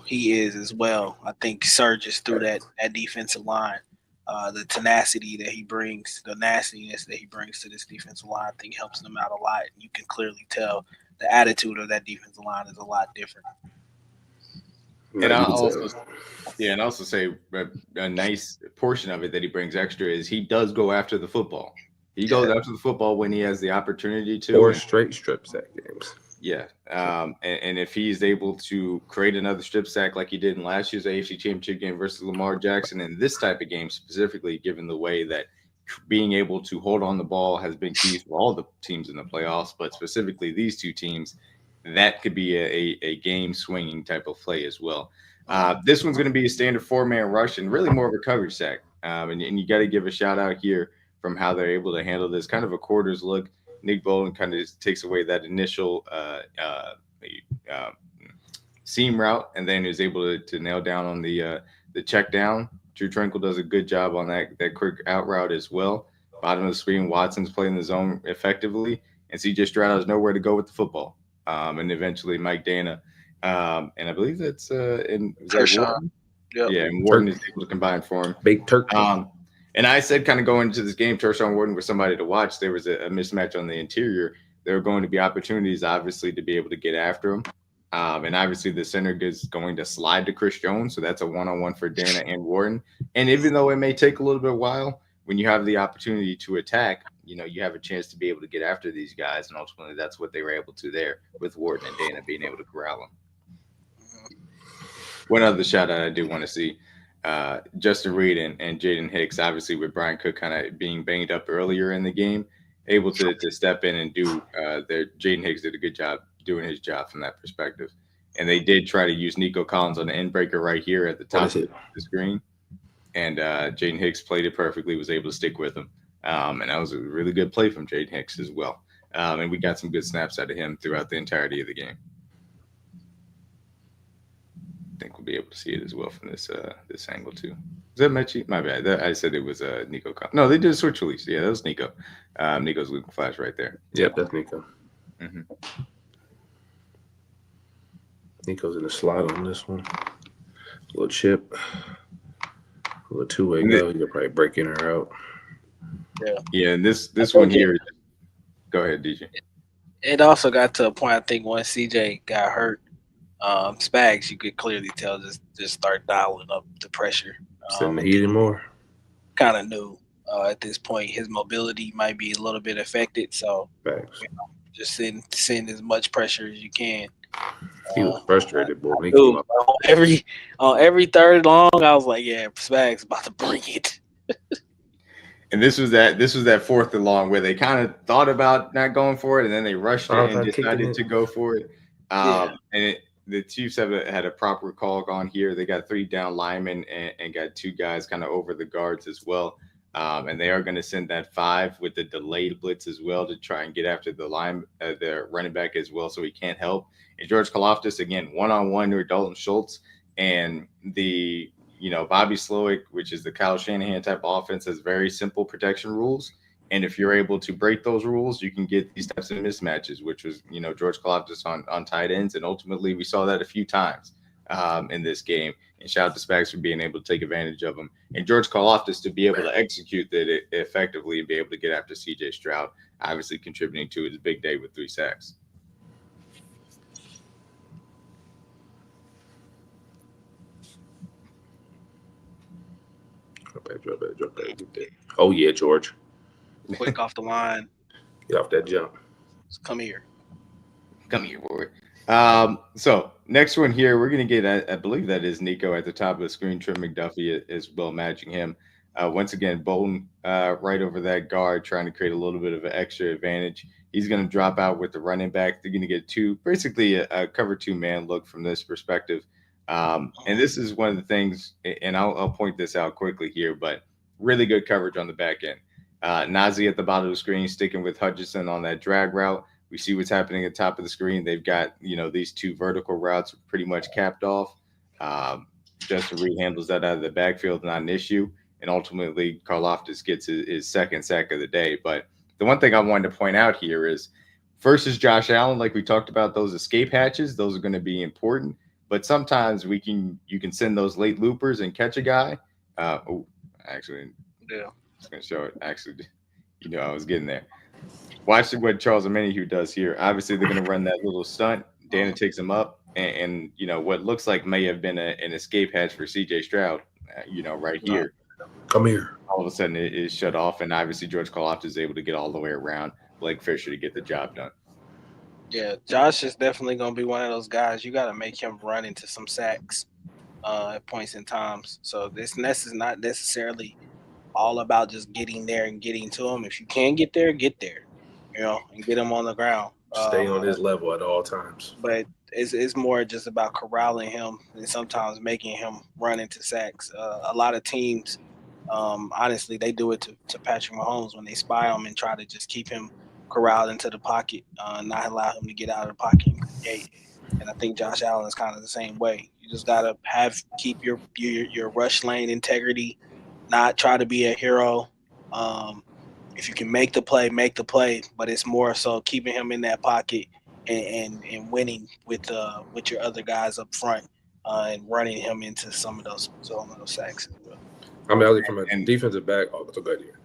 Speaker 4: he is as well. I think surges through that defensive line. The tenacity that he brings, the nastiness that he brings to this defensive line, I think helps them out a lot. You can clearly tell the attitude of that defensive line is a lot different.
Speaker 2: And I'll also say a nice portion of it that he brings extra is he does go after the football. He goes after the football when he has the opportunity to.
Speaker 3: Or straight strip sack games.
Speaker 2: Yeah. And if he's able to create another strip sack like he did in last year's AFC Championship game versus Lamar Jackson, in this type of game specifically, given the way that being able to hold on the ball has been key for all the teams in the playoffs, but specifically these two teams, that could be a game-swinging type of play as well. This one's going to be a standard 4-man rush and really more of a coverage sack. And you got to give a shout-out here from how they're able to handle this. Kind of a quarters look. Nick Bolton kind of just takes away that initial seam route, and then is able to nail down on the check down. Drew Tranquil does a good job on that quick out route as well. Bottom of the screen, Watson's playing the zone effectively, and CJ Stroud has nowhere to go with the football. And eventually Mike Dana And I believe that's in
Speaker 4: Tershawn. Yep.
Speaker 2: Yeah, and Wharton is able to combine for him.
Speaker 3: Big Turk.
Speaker 2: And I said, kind of going into this game, Tershawn Wharton was somebody to watch. There was a mismatch on the interior. There were going to be opportunities, obviously, to be able to get after him. And obviously, the center is going to slide to Chris Jones. So that's a one-on-one for Dana and Wharton. And even though it may take a little bit of a while, when you have the opportunity to attack, you have a chance to be able to get after these guys. And ultimately, that's what they were able to there with Wharton and Dana being able to corral them. One other shout out I do want to see. Justin Reed and Jaden Hicks, obviously with Brian Cook kind of being banged up earlier in the game, able to step in and do Jaden Hicks did a good job doing his job from that perspective. And they did try to use Nico Collins on the end breaker right here at the top of the screen. And Jaden Hicks played it perfectly, was able to stick with him. And that was a really good play from Jaden Hicks as well. And we got some good snaps out of him throughout the entirety of the game. I think we'll be able to see it as well from this angle too. Is that Mechie? My bad. I said it was Nico. No, they did a switch release. Yeah, that was Nico. Nico's looking flash right there.
Speaker 3: Yep, that's Nico.
Speaker 2: Mm-hmm.
Speaker 3: Nico's in the slot on this one. A little chip. A little two-way go. You could probably break in or out.
Speaker 2: Yeah, and this one here. Go ahead, DJ.
Speaker 4: It also got to a point, I think, once CJ got hurt, Spags, you could clearly tell just start dialing up the pressure.
Speaker 3: Sitting the heat more.
Speaker 4: Kind of knew at this point his mobility might be a little bit affected, so just send as much pressure as you can.
Speaker 3: He was frustrated, boy.
Speaker 4: Dude, on every third long, I was like, "Yeah, Spags about to bring it."
Speaker 2: And this was that fourth and long where they kind of thought about not going for it, and then they rushed it and decided to go for it. The Chiefs had a proper call on here. They got 3 down linemen and got 2 guys kind of over the guards as well. And they are going to send that 5 with the delayed blitz as well to try and get after the running back as well, so he can't help. And George Karlaftis, again, one-on-one to Dalton Schultz. And the Bobby Slowick, which is the Kyle Shanahan type offense, has very simple protection rules. And if you're able to break those rules, you can get these types of mismatches, which was, George Karlaftis on tight ends. And ultimately, we saw that a few times in this game. And shout out to Spags for being able to take advantage of them. And George Karlaftis to be able to execute that effectively and be able to get after CJ Stroud, obviously contributing to his big day with 3 sacks.
Speaker 3: Drop back. Oh, yeah, George.
Speaker 4: Quick off the line.
Speaker 3: Get off that jump.
Speaker 4: Come here,
Speaker 2: boy. So next one here, we're going to get, I believe that is Nico at the top of the screen. Trent McDuffie is well matching him. Once again, Bolton right over that guard, trying to create a little bit of an extra advantage. He's going to drop out with the running back. They're going to get basically a cover 2-man look from this perspective. And this is one of the things, and I'll point this out quickly here, but really good coverage on the back end. Nazi at the bottom of the screen, sticking with Hutchinson on that drag route. We see what's happening at the top of the screen. They've got, these 2 vertical routes pretty much capped off. Justin Reed handles that out of the backfield, not an issue. And ultimately, Karlaftis gets his second sack of the day. But the one thing I wanted to point out here is versus Josh Allen, like we talked about, those escape hatches, those are going to be important. But sometimes you can send those late loopers and catch a guy. Actually, yeah. It's going to show it. Actually, I was getting there. Watch what Charles Omenihu does here. Obviously, they're going to run that little stunt. Dana takes him up, and what looks like may have been an escape hatch for CJ Stroud, right here.
Speaker 3: Come here.
Speaker 2: All of a sudden, it is shut off, and obviously George Karlaftis is able to get all the way around Blake Fisher to get the job done.
Speaker 4: Yeah, Josh is definitely going to be one of those guys. You got to make him run into some sacks at points in times. So this is not necessarily all about just getting there and getting to him. If you can get there, and get him on the ground.
Speaker 3: Stay on his level at all times.
Speaker 4: But it's more just about corralling him and sometimes making him run into sacks. A lot of teams, honestly, they do it to Patrick Mahomes when they spy him and try to just keep him corralled into the pocket, not allow him to get out of the pocket and create. And I think Josh Allen is kind of the same way. You just gotta keep your rush lane integrity, not try to be a hero. If you can make the play, but it's more so keeping him in that pocket and winning with your other guys up front and running him into some of those sacks as well.
Speaker 3: I mean, from a defensive back, it's a good year.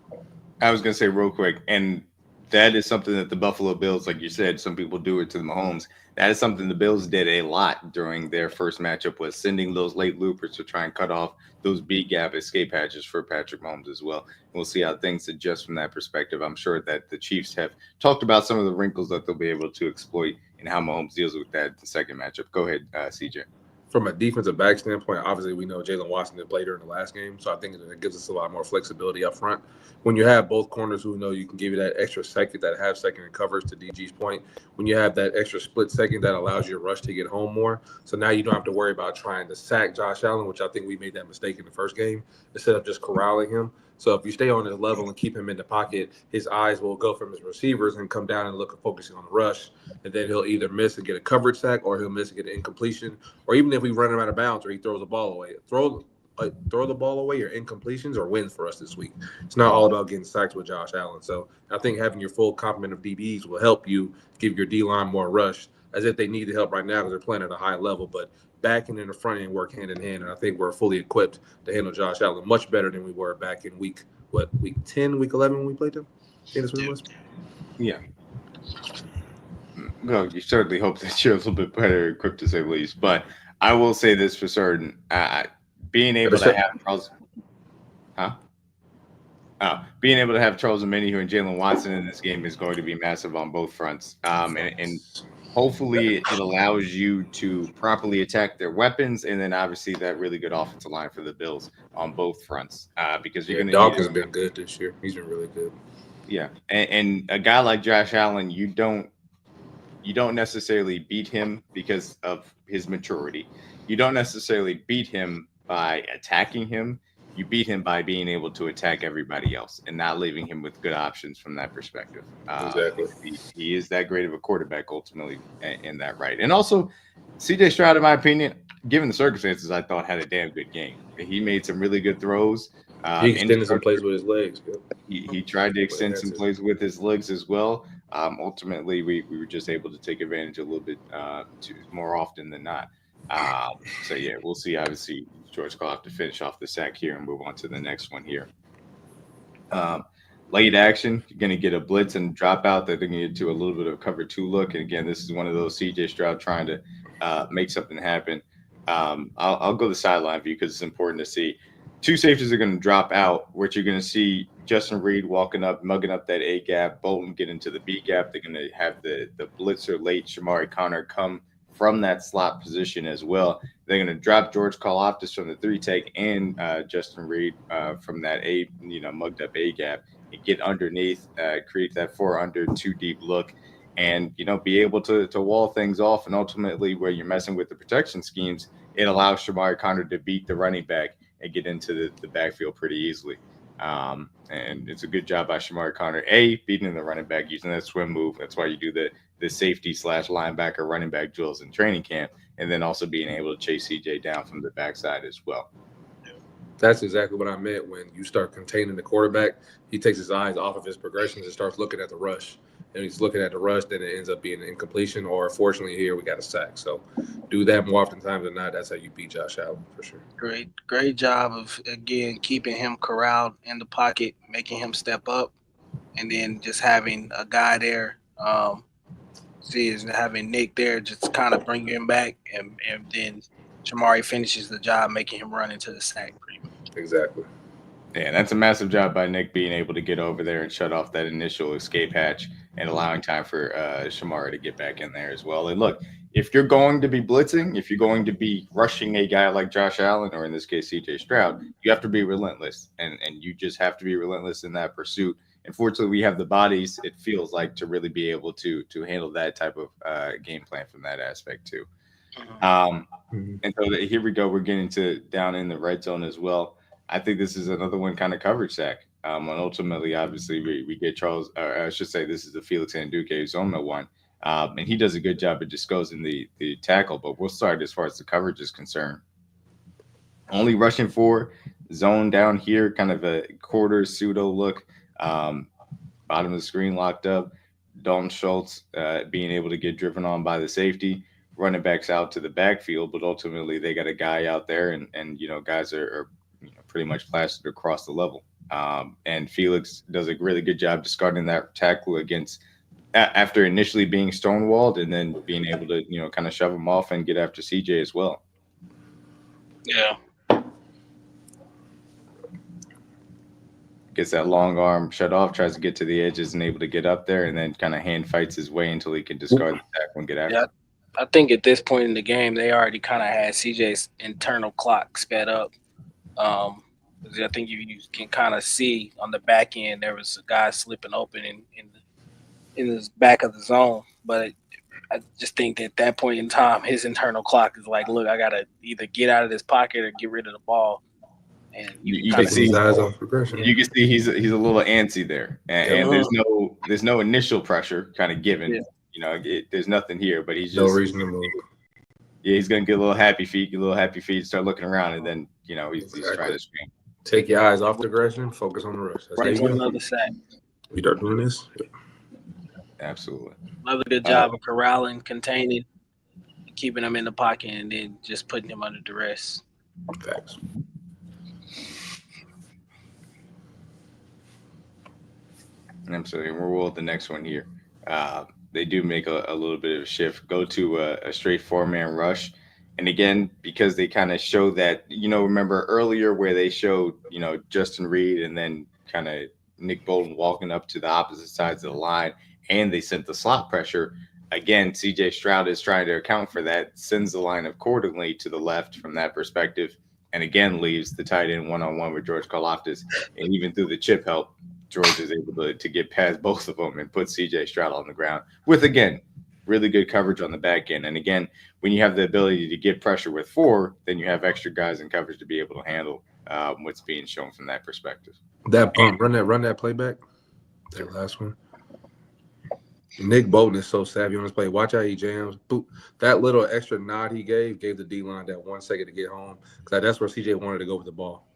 Speaker 2: I was going to say real quick, and that is something that the Buffalo Bills, like you said, some people do it to the Mahomes. That is something the Bills did a lot during their first matchup, was sending those late loopers to try and cut off those beat gap escape hatches for Patrick Mahomes as well. We'll see how things adjust from that perspective. I'm sure that the Chiefs have talked about some of the wrinkles that they'll be able to exploit and how Mahomes deals with that in the second matchup. Go ahead, CJ.
Speaker 3: From a defensive back standpoint, obviously we know Jalen Watson didn't play during the last game, so I think it gives us a lot more flexibility up front. When you have both corners who know you can give you that extra second, that half second in coverage, to DG's point, when you have that extra split second, that allows your rush to get home more. So now you don't have to worry about trying to sack Josh Allen, which I think we made that mistake in the first game, instead of just corralling him. So if you stay on his level and keep him in the pocket, his eyes will go from his receivers and come down and look at focusing on the rush. And then he'll either miss and get a coverage sack, or he'll miss and get an incompletion. Or even if we run him out of bounds or he throws the ball away. Throw the ball away or incompletions or wins for us this week. It's not all about getting sacks with Josh Allen. So I think having your full complement of DBs will help you give your D-line more rush, as if they need the help right now because they're playing at a high level. But back and in the front end work hand in hand, and I think we're fully equipped to handle Josh Allen much better than we were back in week 10, week 11 when we played him? I think that's what it was.
Speaker 2: Yeah. Well, you certainly hope that you're a little bit better equipped, to say the least. But I will say this for certain: being able to have Charles, being able to have Charles Omenihu and Jalen Watson in this game is going to be massive on both fronts. And hopefully it allows you to properly attack their weapons, and then obviously that really good offensive line for the Bills on both fronts. Because you're going to
Speaker 3: Dawkins has been good this year. He's been really good.
Speaker 2: Yeah, and a guy like Josh Allen, you don't necessarily beat him because of his maturity. You don't necessarily beat him by attacking him. You beat him by being able to attack everybody else and not leaving him with good options from that perspective.
Speaker 3: Exactly.
Speaker 2: He is that great of a quarterback ultimately in that right. And also, CJ Stroud, in my opinion, given the circumstances, I thought had a damn good game. He made some really good throws.
Speaker 3: He extended some plays with his legs.
Speaker 2: He tried to extend some plays with his legs as well. Ultimately, we were just able to take advantage a little bit more often than not. So, yeah, we'll see. Obviously, George will have to finish off the sack here and move on to the next one here. Late action, you're going to get a blitz and drop out. They're going to get to a little bit of cover 2 look. And, again, this is one of those CJ Stroud trying to make something happen. I'll go the sideline view because it's important to see. 2 safeties are going to drop out, which you're going to see Justin Reed walking up, mugging up that A gap, Bolton get into the B gap. They're going to have the blitzer late, Shamari Connor, come from that slot position as well. They're going to drop George Karlaftis from the 3 take and Justin Reed from that mugged up A gap and get underneath, create that 4 under 2 deep look, and be able to wall things off. And ultimately, where you're messing with the protection schemes, it allows Shamari Connor to beat the running back and get into the backfield pretty easily. And it's a good job by Shamari Connor, beating the running back using that swim move. That's why you do the safety / linebacker running back drills in training camp, and then also being able to chase CJ down from the backside as well.
Speaker 3: That's exactly what I meant when you start containing the quarterback. He takes his eyes off of his progressions and starts looking at the rush. And he's looking at the rush, then it ends up being an incompletion, or fortunately here we got a sack. So do that more often times than not. That's how you beat Josh Allen for sure.
Speaker 4: Great job of, again, keeping him corralled in the pocket, making him step up, and then just having a guy there, having Nick there, just kind of bring him back, and then Shamari finishes the job, making him run into the sack pretty much.
Speaker 3: Exactly.
Speaker 2: Yeah, that's a massive job by Nick being able to get over there and shut off that initial escape hatch and allowing time for Shamari to get back in there as well. And look, if you're going to be blitzing, if you're going to be rushing a guy like Josh Allen, or in this case, CJ Stroud, you have to be relentless. And you just have to be relentless in that pursuit. Unfortunately, we have the bodies, it feels like, to really be able to handle that type of game plan from that aspect too. And so here we go. We're getting to down in the red zone as well. I think this is another one kind of coverage sack. And ultimately, obviously, we get Charles, or I should say this is the Felix Anduke Zona one. And he does a good job of disclosing the tackle, but we'll start as far as the coverage is concerned. Only rushing 4, zone down here, kind of a quarter pseudo look, bottom of the screen locked up. Dalton Schultz being able to get driven on by the safety, running backs out to the backfield, but ultimately they got a guy out there, and guys are pretty much plastered across the level. And Felix does a really good job discarding that tackle against after initially being stonewalled, and then being able to kind of shove him off and get after CJ as well.
Speaker 4: Yeah.
Speaker 2: Gets that long arm shut off, tries to get to the edges and able to get up there, and then kind of hand fights his way until he can discard the tackle and get after.
Speaker 4: Yeah, I think at this point in the game, they already kind of had CJ's internal clock sped up. I think you can kind of see on the back end there was a guy slipping open in the back of the zone, but I just think at that point in time, his internal clock is like, look, I gotta either get out of this pocket or get rid of the ball. And
Speaker 2: you can see
Speaker 3: his eyes off progression.
Speaker 2: You can see he's a little antsy there, and there's no initial pressure kind of given.
Speaker 4: Yeah.
Speaker 2: There's nothing here, but he's just
Speaker 3: no reason to move.
Speaker 2: Yeah, he's gonna get a little happy feet, start looking around, and then he's trying to scream.
Speaker 3: Take your eyes off the aggression, focus on the rush.
Speaker 4: Right for another sack.
Speaker 3: We start doing this.
Speaker 2: Absolutely.
Speaker 4: Another good job of corralling, containing, keeping him in the pocket, and then just putting him under duress.
Speaker 3: Facts.
Speaker 2: Absolutely. We'll roll the next one here. They do make a little bit of a shift, go to a straight 4-man rush. And again, because they kind of show that, remember earlier where they showed, Justin Reed and then kind of Nick Bolton walking up to the opposite sides of the line, and they sent the slot pressure. Again, CJ Stroud is trying to account for that, sends the line accordingly to the left from that perspective, and again leaves the tight end one-on-one with George Karlaftis. And even through the chip help, George is able to get past both of them and put CJ Stroud on the ground with, again, really good coverage on the back end. And again, when you have the ability to get pressure with 4, then you have extra guys in coverage to be able to handle what's being shown from that perspective.
Speaker 3: That bump, run that playback. That last one. Nick Bolton is so savvy on this play. Watch how he jams. That little extra nod he gave the D-line that 1 second to get home. Because that's where CJ wanted to go with the ball.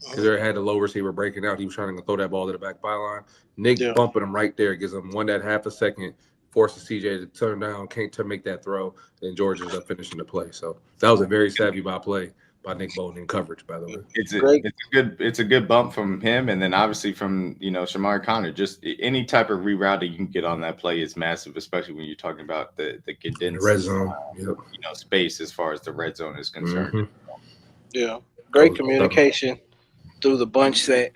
Speaker 3: Because they had the low receiver breaking out. He was trying to throw that ball to the back byline. Nick bumping him right there, gives him that half a second, forces CJ to turn down, can't to make that throw. Then George ends up finishing the play. So that was a very savvy play by Nick Bolton in coverage, by the way.
Speaker 2: It's a good bump from him, and then obviously from Shamar Connor. Just any type of rerouting you can get on that play is massive, especially when you're talking about the condensed
Speaker 3: red zone,
Speaker 2: space as far as the red zone is concerned.
Speaker 3: Mm-hmm.
Speaker 4: Yeah, great communication through the bunch set.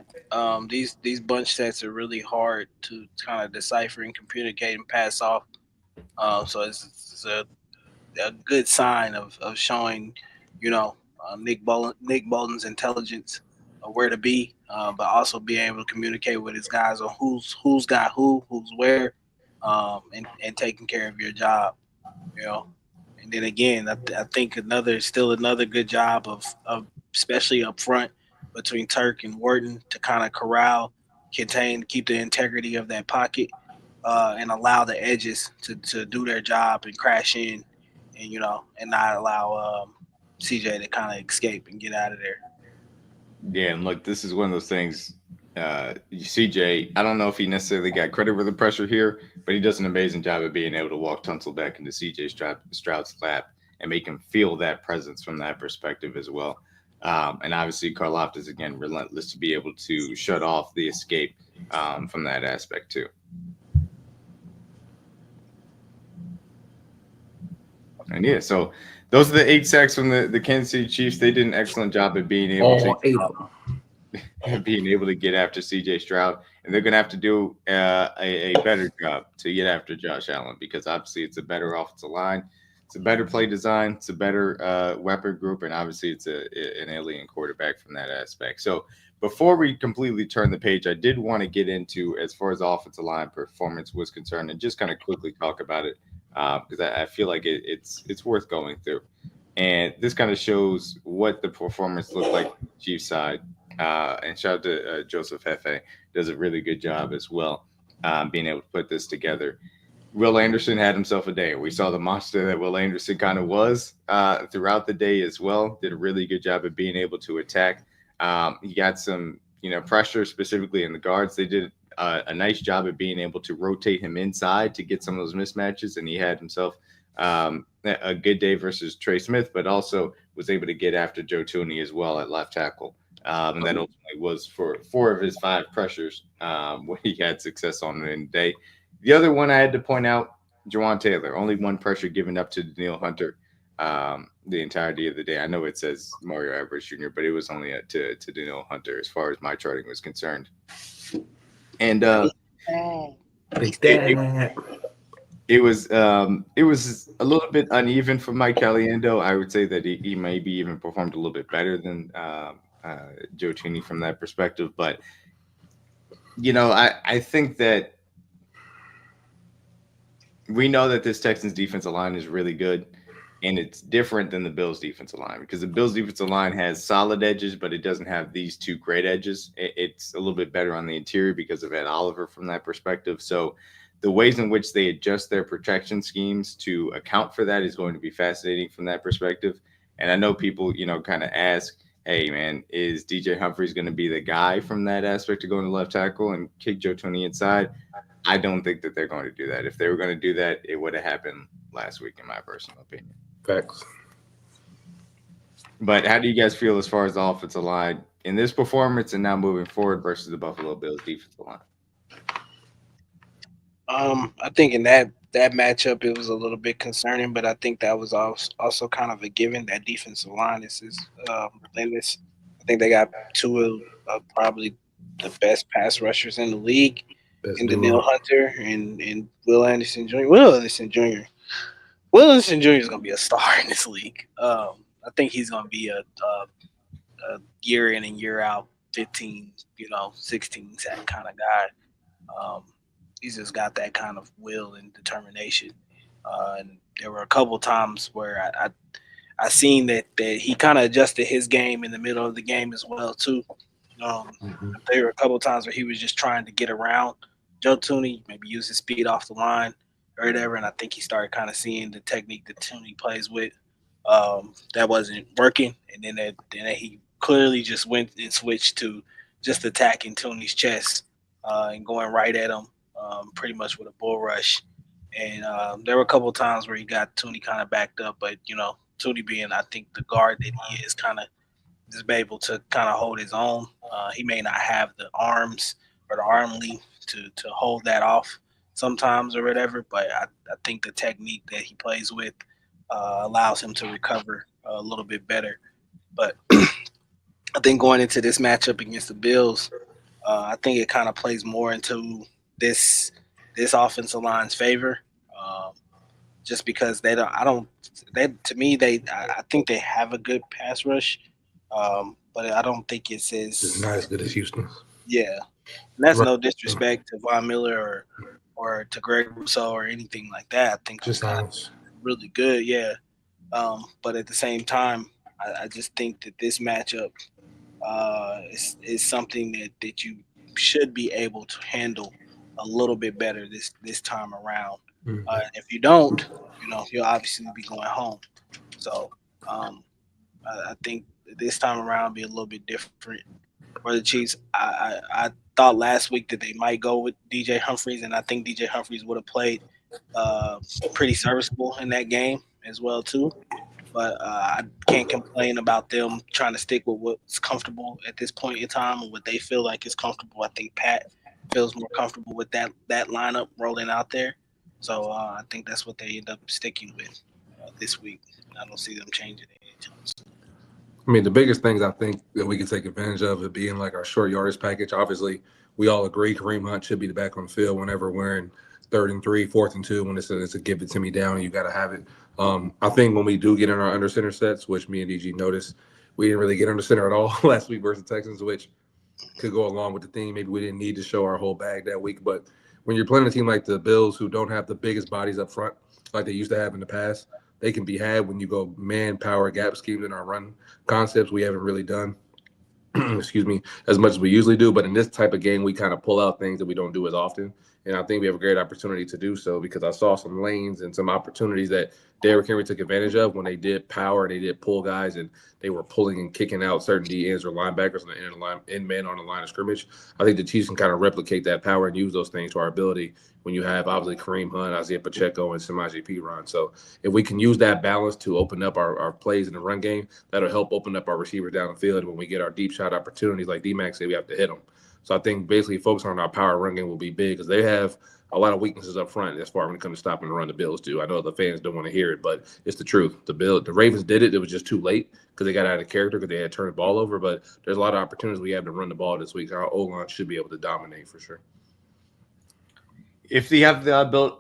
Speaker 4: These bunch sets are really hard to kind of decipher and communicate and pass off. So it's a good sign of showing, Nick Bolton's intelligence of where to be, but also being able to communicate with his guys on who's got who's where, and taking care of your job, And then again, I think another good job of especially up front between Turk and Wharton to kind of corral, contain, keep the integrity of that pocket, and allow the edges to do their job and crash in, and not allow CJ to kind of escape and get out of there.
Speaker 2: Yeah, and look, this is one of those things. CJ, I don't know if he necessarily got credit for the pressure here, but he does an amazing job of being able to walk Tunsil back into CJ Stroud's lap and make him feel that presence from that perspective as well. And obviously, Karlaftis, again, relentless to be able to shut off the escape from that aspect too. And yeah, so those are the 8 sacks from the Kansas City Chiefs. They did an excellent job of being able to get after CJ Stroud, and they're going to have to do a better job to get after Josh Allen, because obviously it's a better offensive line, it's a better play design, it's a better weapon group, and obviously it's an alien quarterback from that aspect. So before we completely turn the page, I did want to get into, as far as offensive line performance was concerned, and just kind of quickly talk about it, because I feel like it's worth going through. And this kind of shows what the performance looked like on the Chiefs side. And shout out to Joseph Hefe, does a really good job as well, being able to put this together. Will Anderson had himself a day. We saw the monster that Will Anderson kind of was throughout the day as well. Did a really good job of being able to attack. He got some, pressure specifically in the guards. They did a nice job at being able to rotate him inside to get some of those mismatches, and he had himself a good day versus Trey Smith, but also was able to get after Joe Thuney as well at left tackle. And that ultimately was for 4 of his 5 pressures where he had success on it in the day. The other one I had to point out, Jawan Taylor, only 1 pressure given up to Daniil Hunter the entirety of the day. I know it says Mario Edwards Jr., but it was only to Daniil Hunter as far as my charting was concerned. And it was a little bit uneven for Mike Caliendo. I would say that he maybe even performed a little bit better than Joe Thuney from that perspective. But, I think that we know that this Texans defensive line is really good, and it's different than the Bills defensive line because the Bills defensive line has solid edges, but it doesn't have these 2 great edges. It's a little bit better on the interior because of Ed Oliver from that perspective. So the ways in which they adjust their protection schemes to account for that is going to be fascinating from that perspective. And I know people, kind of ask, hey, man, is DJ Humphries going to be the guy from that aspect to go into left tackle and kick Joe Thuney inside? I don't think that they're going to do that. If they were going to do that, it would have happened last week, in my personal opinion.
Speaker 3: Facts.
Speaker 2: But how do you guys feel as far as the offensive line in this performance and now moving forward versus the Buffalo Bills defensive line?
Speaker 4: I think in that matchup it was a little bit concerning, but I think that was also kind of a given. That defensive line is relentless. I think they got 2 of probably the best pass rushers in the league. And Daniil Hunter and Will Anderson Jr. Will Anderson Jr. is going to be a star in this league. I think he's going to be a year in and year out 15, 16 sack kind of guy. He's just got that kind of will and determination. And there were a couple times where I seen that he kind of adjusted his game in the middle of the game as well too. There were a couple times where he was just trying to get around Joe Thuney, maybe use his speed off the line or whatever, and I think he started kind of seeing the technique that Thuney plays with that wasn't working, and then he clearly just went and switched to just attacking Thuney's chest and going right at him pretty much with a bull rush. And there were a couple of times where he got Thuney kind of backed up, but, Thuney being, I think, the guard that he is, kind of just able to kind of hold his own. He may not have the arms or the arm length to hold that off sometimes or whatever, but I think the technique that he plays with allows him to recover a little bit better. But I think going into this matchup against the Bills, I think it kind of plays more into this offensive line's favor, just because I think they have a good pass rush, but I don't think it's
Speaker 3: not as good as Houston.
Speaker 4: Yeah, and that's no disrespect to Von Miller or to Greg Rousseau or anything like that. I think
Speaker 3: just sounds
Speaker 4: really good, yeah. But at the same time, I just think that this matchup is something that you should be able to handle a little bit better this time around. If you don't, you'll obviously be going home. So I think this time around be a little bit different for the Chiefs. I thought last week that they might go with DJ Humphries, and I think DJ Humphries would have played pretty serviceable in that game as well too. But I can't complain about them trying to stick with what's comfortable at this point in time and what they feel like is comfortable. I think Pat feels more comfortable with that lineup rolling out there. So I think that's what they end up sticking with this week. I don't see them changing it anytime soon.
Speaker 3: I mean, the biggest things I think that we can take advantage of it being like our short yardage package. Obviously, we all agree Kareem Hunt should be the back on the field whenever we're in 3rd and 3, 4th and 2. When it's a give it to me down, you got to have it. I think when we do get in our under center sets, which me and DG noticed, we didn't really get under center at all last week versus Texans, which could go along with the theme. Maybe we didn't need to show our whole bag that week. But when you're playing a team like the Bills who don't have the biggest bodies up front like they used to have in the past, they can be had when you go man-power gap schemes in our run concepts we haven't really done. excuse me, as much as we usually do. But in this type of game, we kind of pull out things that we don't do as often. And I think we have a great opportunity to do so because I saw some lanes and some opportunities that Derrick Henry took advantage of when they did power, they did pull guys, and they were pulling and kicking out certain D ends or linebackers on the end line, end man on the line of scrimmage. I think the Chiefs can kind of replicate that power and use those things to our ability when you have obviously Kareem Hunt, Isaiah Pacheco, and Samaje Perine. So if we can use that balance to open up our plays in the run game, that'll help open up our receivers down the field. When we get our deep shot opportunities, like DMac said, we have to hit them. So I think basically focusing on our power run game will be big because they have a lot of weaknesses up front as far when it comes to stopping the run. The Bills do. I know the fans don't want to hear it, but it's the truth. The Ravens did it. It was just too late because they got out of character because they had turned the ball over. But there's a lot of opportunities we have to run the ball this week. Our O-line should be able to dominate for sure.
Speaker 2: If they have the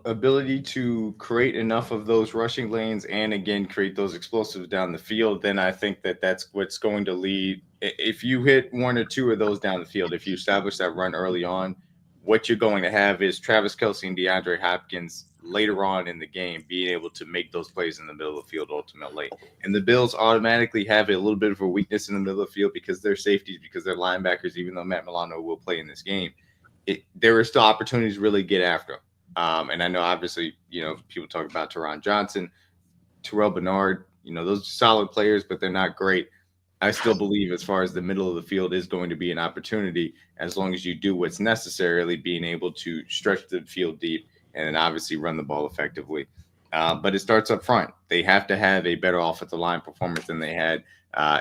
Speaker 2: ability to create enough of those rushing lanes and, again, create those explosives down the field, then I think that that's what's going to lead. If you hit one or two of those down the field, if you establish that run early on, what you're going to have is Travis Kelce and DeAndre Hopkins later on in the game being able to make those plays in the middle of the field ultimately. And the Bills automatically have a little bit of a weakness in the middle of the field because they're safeties, because they're linebackers, even though Matt Milano will play in this game. There are still opportunities to really get after them. And I know, obviously, people talk about Teron Johnson, Terrell Bernard, those are solid players, but they're not great. I still believe as far as the middle of the field is going to be an opportunity as long as you do what's necessarily being able to stretch the field deep and then obviously run the ball effectively. But it starts up front. They have to have a better offensive line performance than they had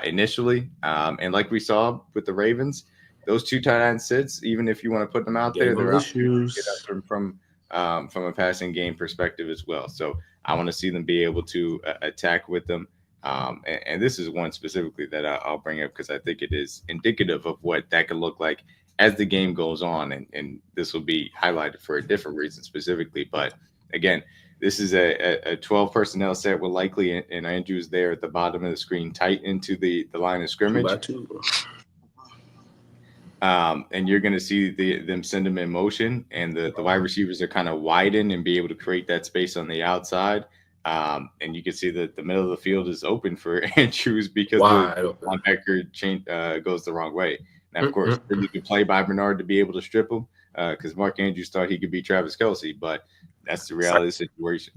Speaker 2: initially. And like we saw with the Ravens, those two tight end sits, even if you want to put them out there, they're issues from a passing game perspective as well. So I want to see them be able to attack with them. And this is one specifically that I'll bring up because I think it is indicative of what that could look like as the game goes on. And this will be highlighted for a different reason specifically. But again, this is a 12 personnel set with likely and Andrews there at the bottom of the screen, tight into the line of scrimmage. And you're going to see them send them in motion, and the wide receivers are kind of widen and be able to create that space on the outside. And you can see that the middle of the field is open for Andrews because the linebacker goes the wrong way. Now, of course, really good play by Bernard to be able to strip him because Mark Andrews thought he could beat Travis Kelce, but that's the reality of the situation.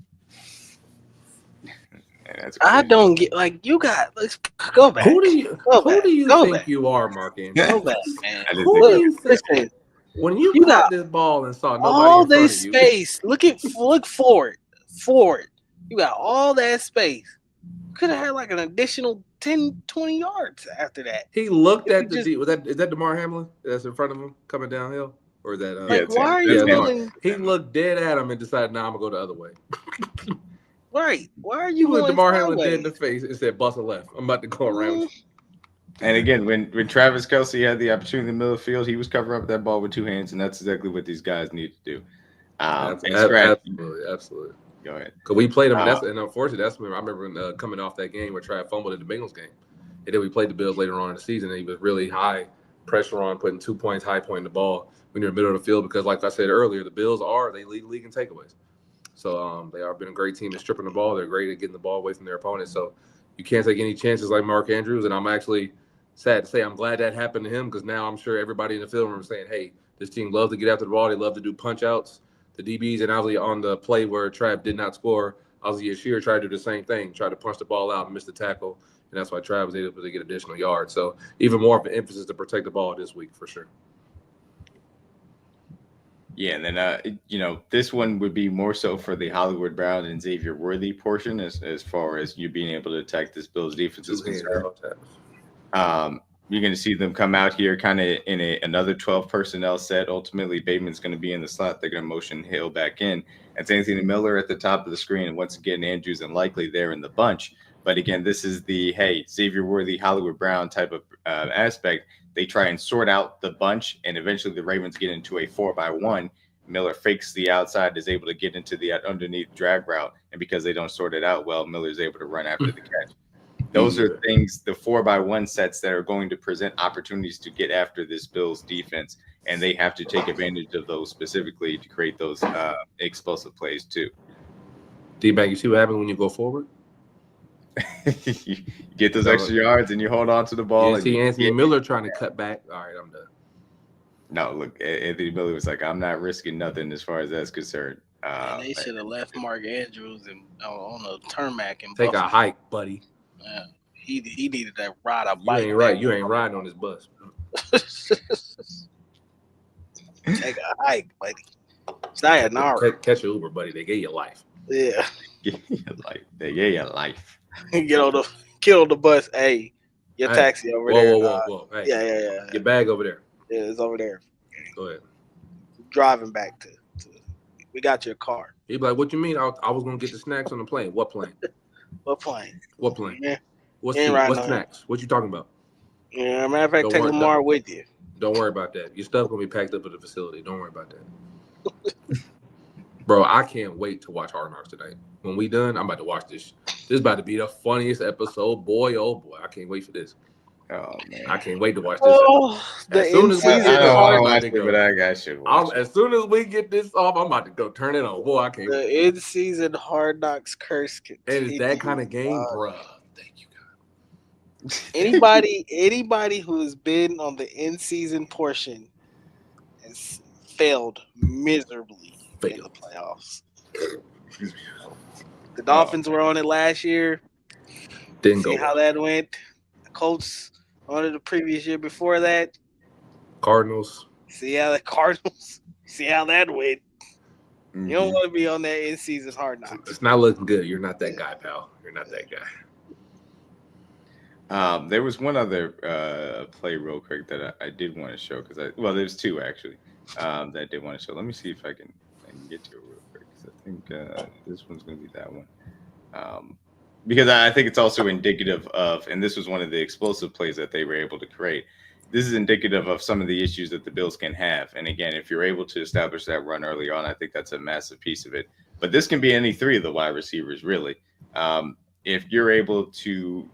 Speaker 4: I don't get you got. Let's go back.
Speaker 3: Who do you think you are, Mark Andrews?
Speaker 4: Go back, man.
Speaker 3: Listen, when you got this ball and saw nobody
Speaker 4: all
Speaker 3: in front
Speaker 4: this
Speaker 3: of you,
Speaker 4: space, look forward. You got all that space. Could have had like an additional 10, 20 yards after that.
Speaker 3: He looked at the is that DeMar Hamlin that's in front of him coming downhill? Or is that
Speaker 4: why are you going?
Speaker 3: He looked dead at him and decided, I'm gonna go the other way.
Speaker 4: Right. Why are you
Speaker 3: going DeMar Hamlin
Speaker 4: dead
Speaker 3: in the face and said, bust a left. I'm about to go around.
Speaker 2: And again, when Travis Kelce had the opportunity in the middle of the field, he was covering up that ball with two hands, and that's exactly what these guys need to do.
Speaker 3: Absolutely.
Speaker 2: Go ahead.
Speaker 3: Because we played them, and unfortunately, I remember coming off that game where Trav fumbled in the Bengals game. And then we played the Bills later on in the season, and he was really high pressure on, putting 2 points, high point in the ball when you're in the middle of the field. Because like I said earlier, the Bills they lead the league in takeaways. So they have been a great team at stripping the ball. They're great at getting the ball away from their opponents. So you can't take any chances like Mark Andrews. And I'm actually sad to say I'm glad that happened to him because now I'm sure everybody in the field room is saying, hey, this team loves to get after the ball. They love to do punch outs. The DBs, and obviously on the play where Trav did not score, obviously Yashir tried to do the same thing, tried to punch the ball out and miss the tackle. And that's why Trav was able to get additional yards. So even more of an emphasis to protect the ball this week for sure.
Speaker 2: Yeah, and then this one would be more so for the Hollywood Brown and Xavier Worthy portion as far as you being able to attack this Bills defense is concerned. You're going to see them come out here kind of in another 12 personnel set. Ultimately, Bateman's going to be in the slot. They're going to motion Hill back in. It's Anthony Miller at the top of the screen, and once again, Andrews and Likely there in the bunch. But again, this is the Xavier Worthy, Hollywood Brown type of aspect. They try and sort out the bunch, and eventually the Ravens get into a 4-by-1. Miller fakes the outside, is able to get into the underneath drag route, and because they don't sort it out well, Miller's able to run after the catch. Those are things, the 4-by-1 sets that are going to present opportunities to get after this Bills defense, and they have to take advantage of those specifically to create those explosive plays too.
Speaker 3: D-Mac, you see what happens when you go forward?
Speaker 2: You get those extra yards and you hold on to the ball.
Speaker 3: You see Anthony Miller trying to cut back. All right, I'm done.
Speaker 2: No, look, Anthony Miller was like, I'm not risking nothing as far as that's concerned.
Speaker 4: They should have left Mark Andrews on a tarmac and
Speaker 3: take a hike, buddy.
Speaker 4: Yeah, he needed to ride a
Speaker 3: You
Speaker 4: bike.
Speaker 3: ain't right. You ain't riding on this bus.
Speaker 4: Take a hike, buddy. It's not an hour.
Speaker 3: Catch an Uber, buddy. They gave you life.
Speaker 4: Yeah.
Speaker 2: They gave you life.
Speaker 4: Get on the bus. Hey, your taxi over there.
Speaker 3: Whoa. Hey,
Speaker 4: yeah.
Speaker 3: Your bag over there.
Speaker 4: Yeah, it's over there.
Speaker 3: Go ahead.
Speaker 4: Driving back to we got your car.
Speaker 3: He'd be like, what you mean? I was going to get the snacks on the plane. What plane?
Speaker 4: What plane?
Speaker 3: What plane?
Speaker 4: Yeah.
Speaker 3: What snacks? What you talking about?
Speaker 4: Yeah, matter of fact, take Lamar with you.
Speaker 3: Don't worry about that. Your stuff going to be packed up at the facility. Don't worry about that. Bro, I can't wait to watch Hard Knocks tonight. When we done, I'm about to watch this. This is about to be the funniest episode. Boy, oh boy. I can't wait for this.
Speaker 2: Oh man,
Speaker 3: I can't wait to watch this. As soon as we get this off, I'm about to go turn it on. Boy, I can't wait.
Speaker 4: The in-season Hard Knocks curse continues.
Speaker 3: And it's that kind of game, bro. Thank you, God.
Speaker 4: Anybody who has been on the in-season portion has failed miserably in the playoffs. The Dolphins were on it last year.
Speaker 3: Didn't
Speaker 4: See
Speaker 3: go
Speaker 4: how that went. The Colts on it the previous year before that.
Speaker 3: Cardinals.
Speaker 4: See how that went. Mm-hmm. You don't want to be on that in-season Hard Knocks.
Speaker 3: It's not looking good. You're not that guy, pal. You're not that
Speaker 2: guy. There was one other play real quick that I did want to show there's two actually that I did want to show. Let me see if I can get to it real quick. I think this one's going to be that one. Because I think it's also indicative of, and this was one of the explosive plays that they were able to create. This is indicative of some of the issues that the Bills can have. And again, if you're able to establish that run early on, I think that's a massive piece of it. But this can be any three of the wide receivers, really. If you're able to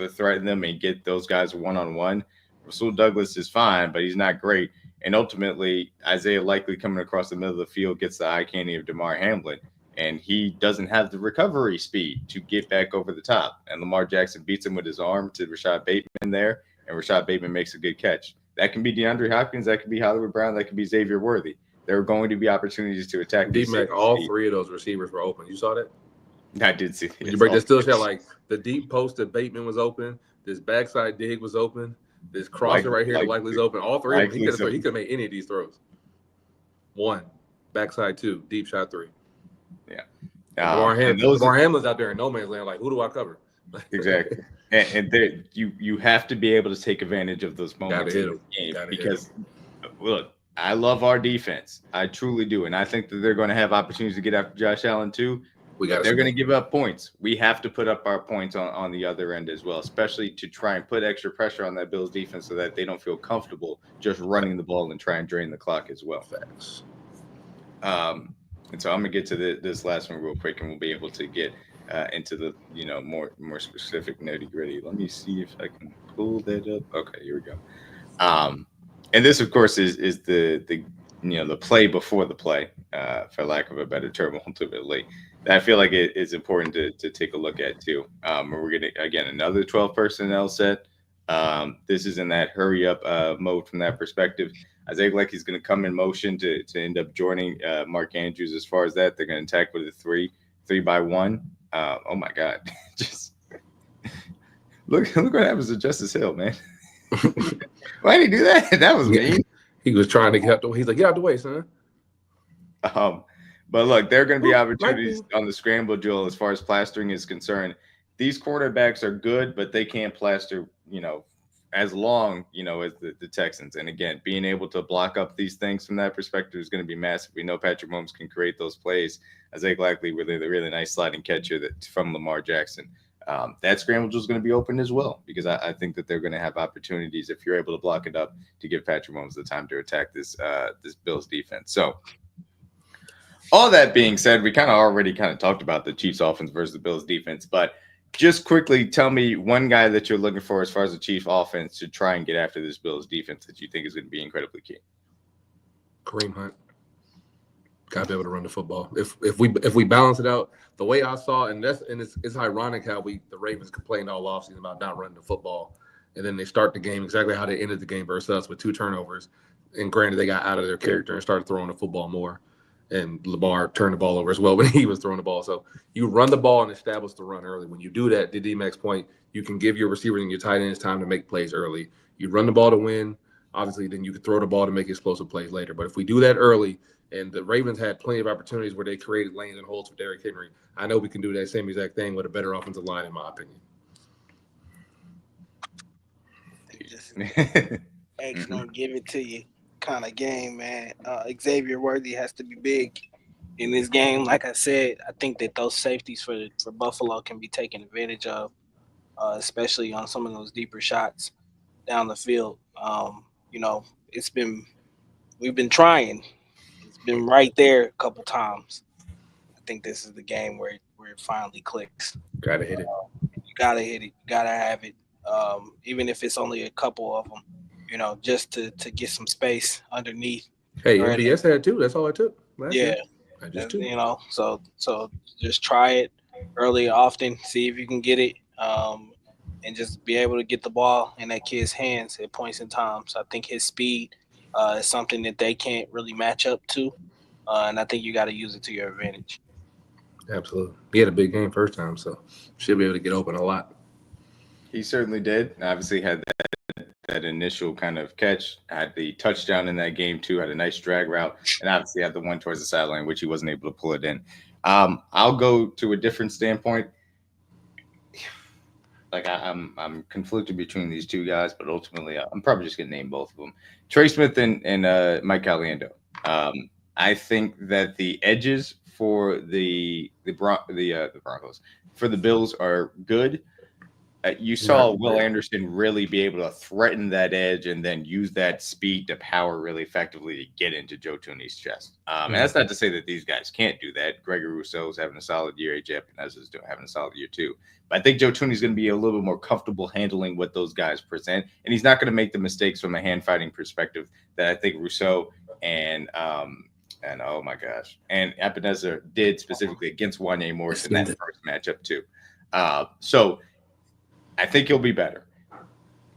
Speaker 2: threaten them and get those guys one-on-one, Rasul Douglas is fine, but he's not great. And ultimately, Isaiah Likely coming across the middle of the field gets the eye candy of Damar Hamlin. And he doesn't have the recovery speed to get back over the top. And Lamar Jackson beats him with his arm to Rashad Bateman there, and Rashad Bateman makes a good catch. That can be DeAndre Hopkins, that could be Hollywood Brown, that could be Xavier Worthy. There are going to be opportunities to attack.
Speaker 3: DMac, all three of those receivers were open. You saw that?
Speaker 2: I did see that.
Speaker 3: You break the still shot, like the deep post that Bateman was open, this backside dig was open, this crosser right here Likely's open. All three of them. He could have made any of these throws. One, backside two, deep shot three.
Speaker 2: Yeah.
Speaker 3: Damar Hamlin's out there in no man's land. Like, who do I cover?
Speaker 2: Exactly. and there, you have to be able to take advantage of those moments in the game because, look, I love our defense. I truly do. And I think that they're going to have opportunities to get after Josh Allen too. They're going to give up points. We have to put up our points on the other end as well, especially to try and put extra pressure on that Bills defense so that they don't feel comfortable just running the ball and try and drain the clock as well.
Speaker 3: Facts.
Speaker 2: And so I'm gonna get to this last one real quick, and we'll be able to get into the more specific nitty gritty. Let me see if I can pull that up. Okay, here we go. And this, of course, is the play before the play, for lack of a better term, ultimately. That I feel like it is important to take a look at too. We're gonna again another 12 personnel set. This is in that hurry up mode from that perspective. Isaiah Likely is going to come in motion to end up joining Mark Andrews. As far as that, they're going to attack with a 3-by-1. Oh my God! Just look what happens to Justice Hill, man. Why did he do that? That was mean.
Speaker 3: He was trying to get out the way. He's like, get out the way, son.
Speaker 2: But look, there are going to be opportunities on the scramble drill as far as plastering is concerned. These quarterbacks are good, but they can't plaster, as long, as the Texans. And again, being able to block up these things from that perspective is going to be massive. We know Patrick Mahomes can create those plays. Isaiah Likely with a really nice sliding catcher from Lamar Jackson. That scramble is going to be open as well, because I think that they're going to have opportunities if you're able to block it up to give Patrick Mahomes the time to attack this Bills defense. So all that being said, we already talked about the Chiefs offense versus the Bills defense, but just quickly tell me one guy that you're looking for as far as the Chiefs offense to try and get after this Bills defense that you think is going to be incredibly key.
Speaker 3: Kareem Hunt. Gotta be able to run the football. If we balance it out the way I saw, and it's ironic how the Ravens complained all offseason about not running the football, and then they start the game exactly how they ended the game versus us with 2 turnovers. And granted, they got out of their character and started throwing the football more. And Lamar turned the ball over as well when he was throwing the ball. So you run the ball and establish the run early. When you do that, to DMac's point, you can give your receivers and your tight ends time to make plays early. You run the ball to win. Obviously, then you can throw the ball to make explosive plays later. But if we do that early, and the Ravens had plenty of opportunities where they created lanes and holes for Derrick Henry, I know we can do that same exact thing with a better offensive line, in my opinion.
Speaker 4: X gonna give it to you kind of game, man. Xavier Worthy has to be big in this game. Like I said, I think that those safeties for Buffalo can be taken advantage of, especially on some of those deeper shots down the field. We've been trying. It's been right there a couple times. I think this is the game where it finally clicks.
Speaker 3: Gotta hit it.
Speaker 4: You gotta hit it. You gotta have it. Even if it's only a couple of them, just to get some space underneath.
Speaker 3: Hey, MBS had 2. That's all I took.
Speaker 4: Yeah.
Speaker 3: I just 2.
Speaker 4: So just try it early, often, see if you can get it, and just be able to get the ball in that kid's hands at points in time. So I think his speed is something that they can't really match up to, and I think you got to use it to your advantage.
Speaker 3: Absolutely. He had a big game first time, so should be able to get open a lot.
Speaker 2: He certainly did. Obviously had that initial kind of catch, had the touchdown in that game too, had a nice drag route, and obviously had the one towards the sideline, which he wasn't able to pull it in. I'll go to a different standpoint. Like I'm conflicted between these 2 guys, but ultimately I'm probably just gonna name both of them: Trey Smith and Mike Caliendo. I think that the edges for the Broncos for the Bills are good. You saw Will Anderson really be able to threaten that edge and then use that speed to power really effectively to get into Joe Thuney's chest. And that's not to say that these guys can't do that. Gregory Rousseau's having a solid year. A.J. Epinez is having a solid year too. But I think Joe Thuney's going to be a little bit more comfortable handling what those guys present. And he's not going to make the mistakes from a hand-fighting perspective that I think Rousseau and oh my gosh, and Epinez did specifically against Wanye Morris in that first matchup too. So I think he'll be better.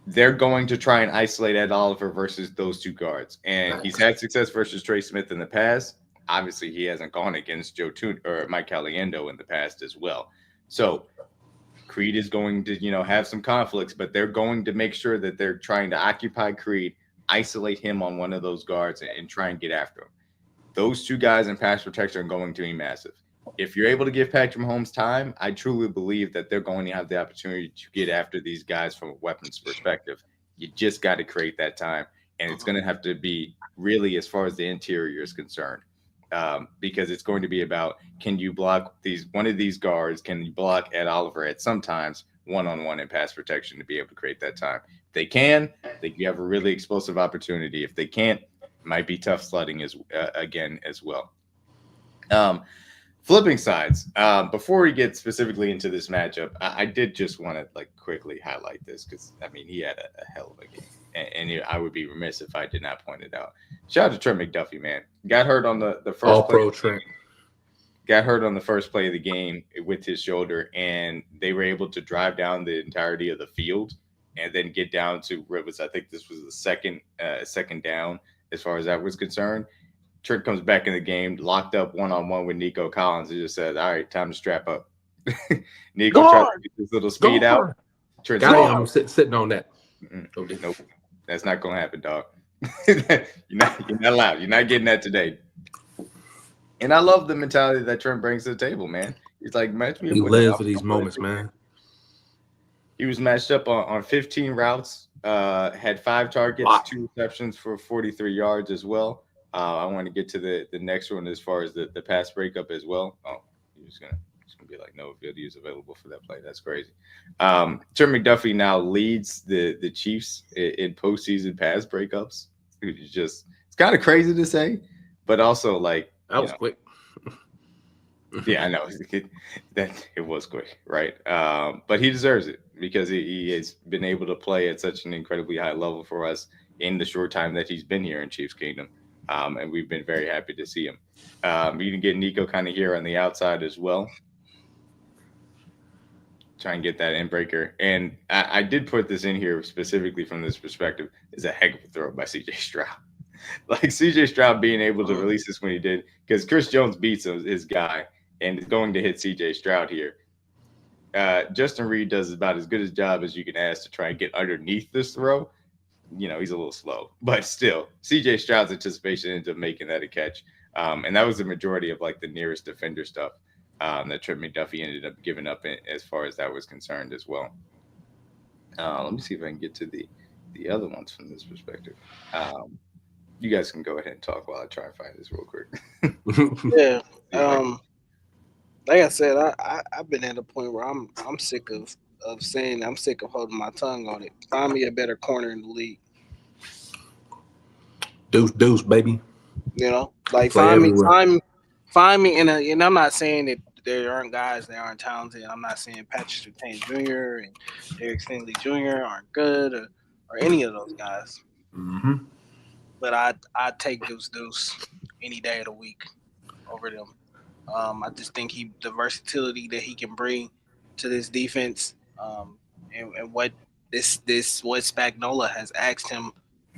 Speaker 2: They're going to try and isolate Ed Oliver versus those 2 guards. And he's had success versus Trey Smith in the past. Obviously, he hasn't gone against Joe Thuney or Mike Caliendo in the past as well. So Creed is going to, have some conflicts, but they're going to make sure that they're trying to occupy Creed, isolate him on one of those guards, and try and get after him. Those 2 guys in pass protection are going to be massive. If you're able to give Patrick Mahomes time, I truly believe that they're going to have the opportunity to get after these guys from a weapons perspective. You just got to create that time, and it's going to have to be really as far as the interior is concerned, because it's going to be about, can you block one of these guards? Can you block Ed Oliver at sometimes one-on-one in pass protection to be able to create that time? If they can, you have a really explosive opportunity. If they can't, it might be tough sledding again as well. Flipping sides, before we get specifically into this matchup, I did just want to quickly highlight this because, he had a hell of a game. And I would be remiss if I did not point it out. Shout out to Trent McDuffie, man. Got hurt on the first
Speaker 3: All-Pro Trent.
Speaker 2: Got hurt on the first play of the game with his shoulder, and they were able to drive down the entirety of the field and then get down to where it was, I think this was the second down as far as that was concerned. Trent comes back in the game, locked up one-on-one with Nico Collins. He just said, all right, time to strap up. Nico tried to get this little speed out. Trent's
Speaker 3: I'm sitting on that.
Speaker 2: Nope. That's not going to happen, dog. You're not allowed. You're not getting that today. And I love the mentality that Trent brings to the table, man. He's like, match me up.
Speaker 3: He lives for these moments, man.
Speaker 2: He was matched up on 15 routes, had 5 targets, 2 receptions for 43 yards as well. I want to get to the next one as far as the pass breakup as well. Oh, he's gonna be like, no videos available for that play. That's crazy. Trent McDuffie now leads the Chiefs in postseason pass breakups. It's kind of crazy to say, but also that
Speaker 3: was quick.
Speaker 2: Yeah, I know that it was quick, right? But he deserves it because he has been able to play at such an incredibly high level for us in the short time that he's been here in Chiefs Kingdom. And we've been very happy to see him. You can get Nico kind of here on the outside as well. Try and get that in breaker. And I did put this in here specifically from this perspective. It's a heck of a throw by CJ Stroud. Like CJ Stroud being able to release this when he did, because Chris Jones beats his guy and is going to hit CJ Stroud here. Justin Reed does about as good a job as you can ask to try and get underneath this throw. You know, he's a little slow, but still, CJ Stroud's anticipation into making that a catch. And that was the majority of like the nearest defender stuff that Trent McDuffie ended up giving up as far as that was concerned as well. Let me see if I can get to the other ones from this perspective. You guys can go ahead and talk while I try and find this real quick.
Speaker 4: Yeah. Like I said, I've been at a point where I'm sick of saying I'm sick of holding my tongue on it. Find me a better corner in the league.
Speaker 3: Deuce, baby.
Speaker 4: You know, like
Speaker 3: Play
Speaker 4: find me in a. And I'm not saying that there aren't guys that aren't talented. I'm not saying Patrick Surtain Jr. and Derek Stingley Jr. aren't good or any of those guys.
Speaker 3: Mm-hmm.
Speaker 4: But I'd take Deuce any day of the week over them. I just think the versatility that he can bring to this defense, and what what Spagnuolo has asked him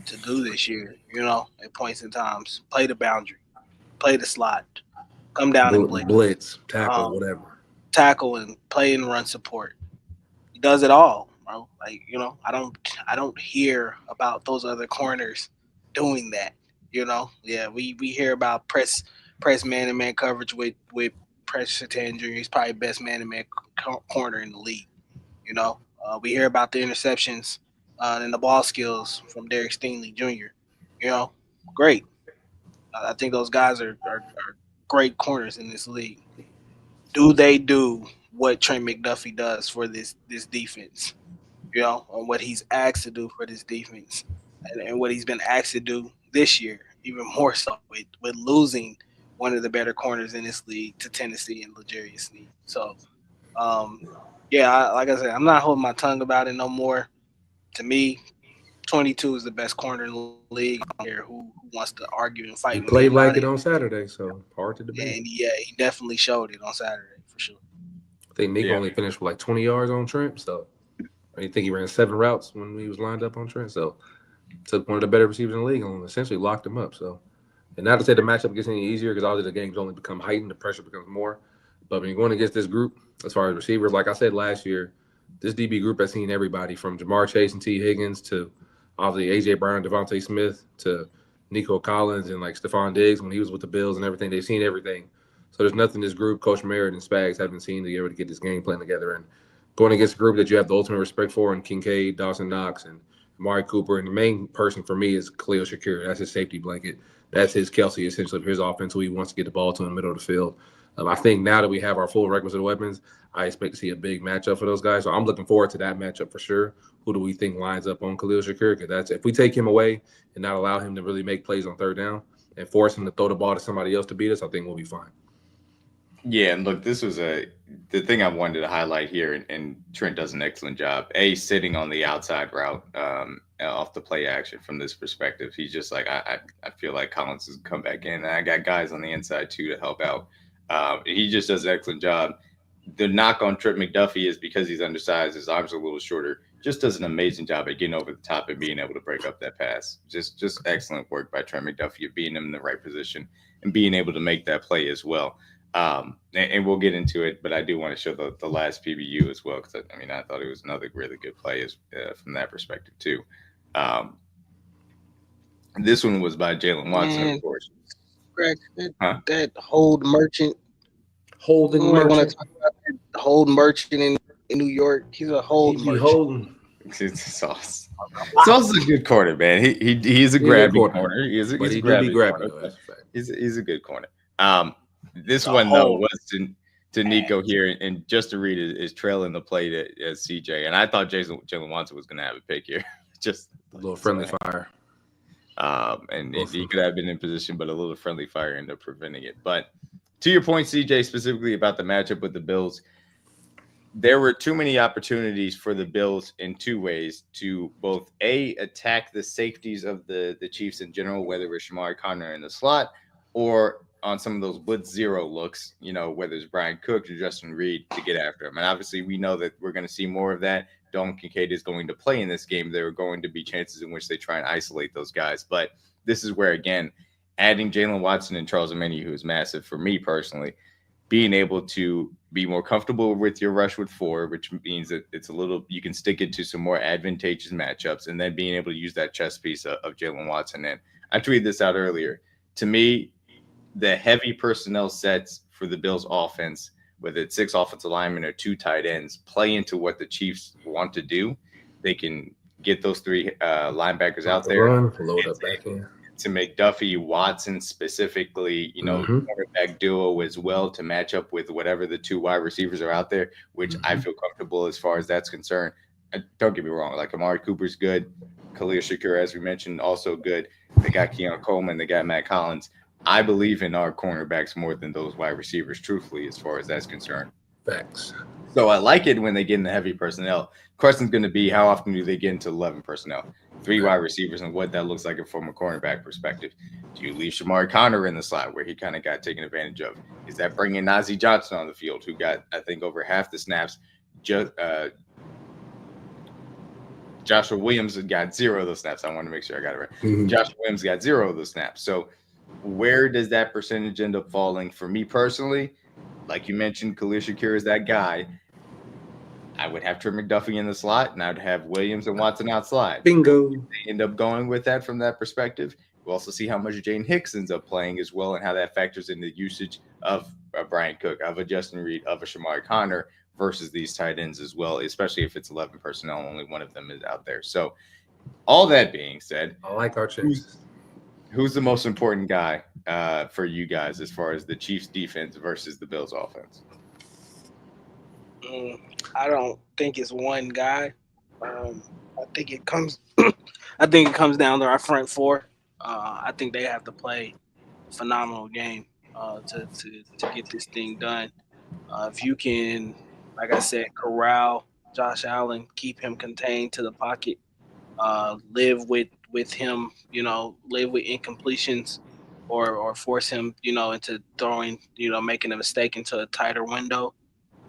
Speaker 4: to do this year, you know, at points in times, play the boundary, play the slot, come down and
Speaker 3: blitz, tackle, whatever,
Speaker 4: tackle and play and run support. He does it all, bro. Like, you know, I don't hear about those other corners doing that. You know, yeah, we hear about press man-to-man coverage with Patrick Surtain Jr. He's probably best man-to-man corner in the league. You know, we hear about the interceptions and the ball skills from Derek Stingley Jr. You know, great. I think those guys are great corners in this league. Do they do what Trent McDuffie does for this defense? You know, and what he's asked to do for this defense, and what he's been asked to do this year, even more so with losing one of the better corners in this league to Tennessee and L'Jarius Sneed. So, yeah, like I said, I'm not holding my tongue about it no more. To me, 22 is the best corner in the league. I don't care who wants to argue and fight.
Speaker 3: He played like it on Saturday, so hard to debate.
Speaker 4: And yeah, he definitely showed it on Saturday for sure.
Speaker 3: I think Nico only finished with like 20 yards on Trent, so I think he ran 7 routes when he was lined up on Trent. So took one of the better receivers in the league and essentially locked him up. So, and not to say the matchup gets any easier, because obviously the games only become heightened, the pressure becomes more. But when you're going against this group, as far as receivers, like I said last year, this DB group has seen everybody from Jamar Chase and T. Higgins to obviously A.J. Brown and Devontae Smith to Nico Collins and like Stephon Diggs when he was with the Bills and everything. They've seen everything. So there's nothing this group, Coach Merritt and Spags, haven't seen to be able to get this game plan together. And going against a group that you have the ultimate respect for, and Kincaid, Dawson Knox, and Amari Cooper, and the main person for me is Khalil Shakir. That's his safety blanket. That's his Kelce, essentially, for his offense, who he wants to get the ball to in the middle of the field. I think now that we have our full requisite weapons, I expect to see a big matchup for those guys. So I'm looking forward to that matchup for sure. Who do we think lines up on Khalil Shakir? Because that's, if we take him away and not allow him to really make plays on third down and force him to throw the ball to somebody else to beat us, I think we'll be fine.
Speaker 2: Yeah, and look, this was the thing I wanted to highlight here, and Trent does an excellent job. Sitting on the outside route off the play action from this perspective. He's just like, I feel like Collins has come back in. And I got guys on the inside too to help out. He just does an excellent job. The knock on Trent McDuffie is because he's undersized, his arms are a little shorter. Just does an amazing job at getting over the top and being able to break up that pass. Just excellent work by Trent McDuffie of being him in the right position and being able to make that play as well. And we'll get into it, but I do want to show the last PBU as well, because I thought it was another really good play from that perspective too. This one was by Jalen Watson, of course.
Speaker 4: Greg, that Hold Merchant.
Speaker 3: Hold Merchant
Speaker 4: in New York. He's a hold merchant.
Speaker 2: It's also a good corner, man. He's a grabby corner. He's a grabby corner. He's a good corner. This one though was to Nico here, and just to read is trailing the play to CJ, and I thought Jalen Watson was going to have a pick here, just
Speaker 3: a little friendly fire.
Speaker 2: And he could have been in position, but a little friendly fire ended up preventing it. But to your point, CJ, specifically about the matchup with the Bills, there were too many opportunities for the Bills in two ways to both attack the safeties of the Chiefs in general, whether it's Shamari Connor in the slot or on some of those blitz zero looks, whether it's Brian Cook or Justin Reed to get after him. And obviously we know that we're going to see more of that. Dalton Kincaid is going to play in this game. There are going to be chances in which they try and isolate those guys. But this is where, again, adding Jalen Watson and Charles Omenihu is massive for me personally. Being able to be more comfortable with your rush with 4, which means that it's you can stick it to some more advantageous matchups, and then being able to use that chess piece of Jalen Watson. And I tweeted this out earlier. To me, the heavy personnel sets for the Bills offense, whether it's 6 offensive linemen or 2 tight ends, play into what the Chiefs want to do. They can get those 3 linebackers out there.
Speaker 3: Load up back in.
Speaker 2: To McDuffie, Watson specifically, quarterback duo as well to match up with whatever the 2 wide receivers are out there, which I feel comfortable as far as that's concerned. Don't get me wrong, like Amari Cooper's good. Khalil Shakir, as we mentioned, also good. They got Keon Coleman, they got Matt Collins. I believe in our cornerbacks more than those wide receivers, truthfully, as far as that's concerned.
Speaker 3: Facts.
Speaker 2: So I like it when they get in the heavy personnel. Question's going to be how often do they get into 11 personnel? 3 wide receivers and what that looks like from a cornerback perspective. Do you leave Shamari Connor in the slot where he kind of got taken advantage of? Is that bringing Najee Johnson on the field, who got, I think, over half the snaps? Joshua Williams got 0 of those snaps. I want to make sure I got it right. Joshua Williams got 0 of those snaps. So where does that percentage end up falling? For me personally, like you mentioned, Khalil Shakir is that guy. I would have Trey McDuffie in the slot, and I'd have Williams and Watson outside.
Speaker 3: Bingo.
Speaker 2: If they end up going with that from that perspective. We'll also see how much Jane Hicks ends up playing as well, and how that factors in the usage of Brian Cook, of a Justin Reed, of a Shamari Connor versus these tight ends as well, especially if it's 11 personnel and only one of them is out there. So all that being said,
Speaker 3: I like our chances.
Speaker 2: Who's the most important guy for you guys as far as the Chiefs defense versus the Bills offense?
Speaker 4: I don't think it's one guy. I think it comes down to our front 4. I think they have to play a phenomenal game to get this thing done. If you can, like I said, corral Josh Allen, keep him contained to the pocket, live with him, live with incompletions, or force him, into throwing, making a mistake into a tighter window.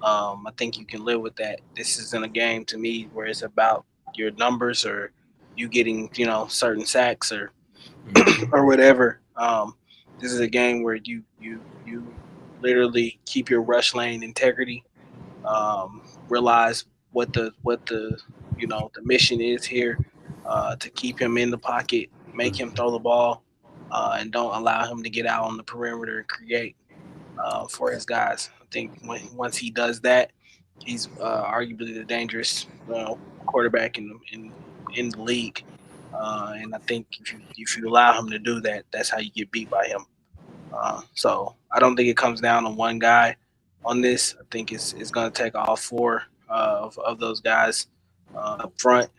Speaker 4: I think you can live with that. This isn't a game to me where it's about your numbers or you getting, certain sacks or whatever. This is a game where you literally keep your rush lane integrity. Realize what the the mission is here, to keep him in the pocket, make him throw the ball, and don't allow him to get out on the perimeter and create for his guys. I think once he does that, he's arguably the dangerous quarterback in the league. And I think if you allow him to do that, that's how you get beat by him. So I don't think it comes down to one guy on this. I think it's going to take all 4 of those guys up front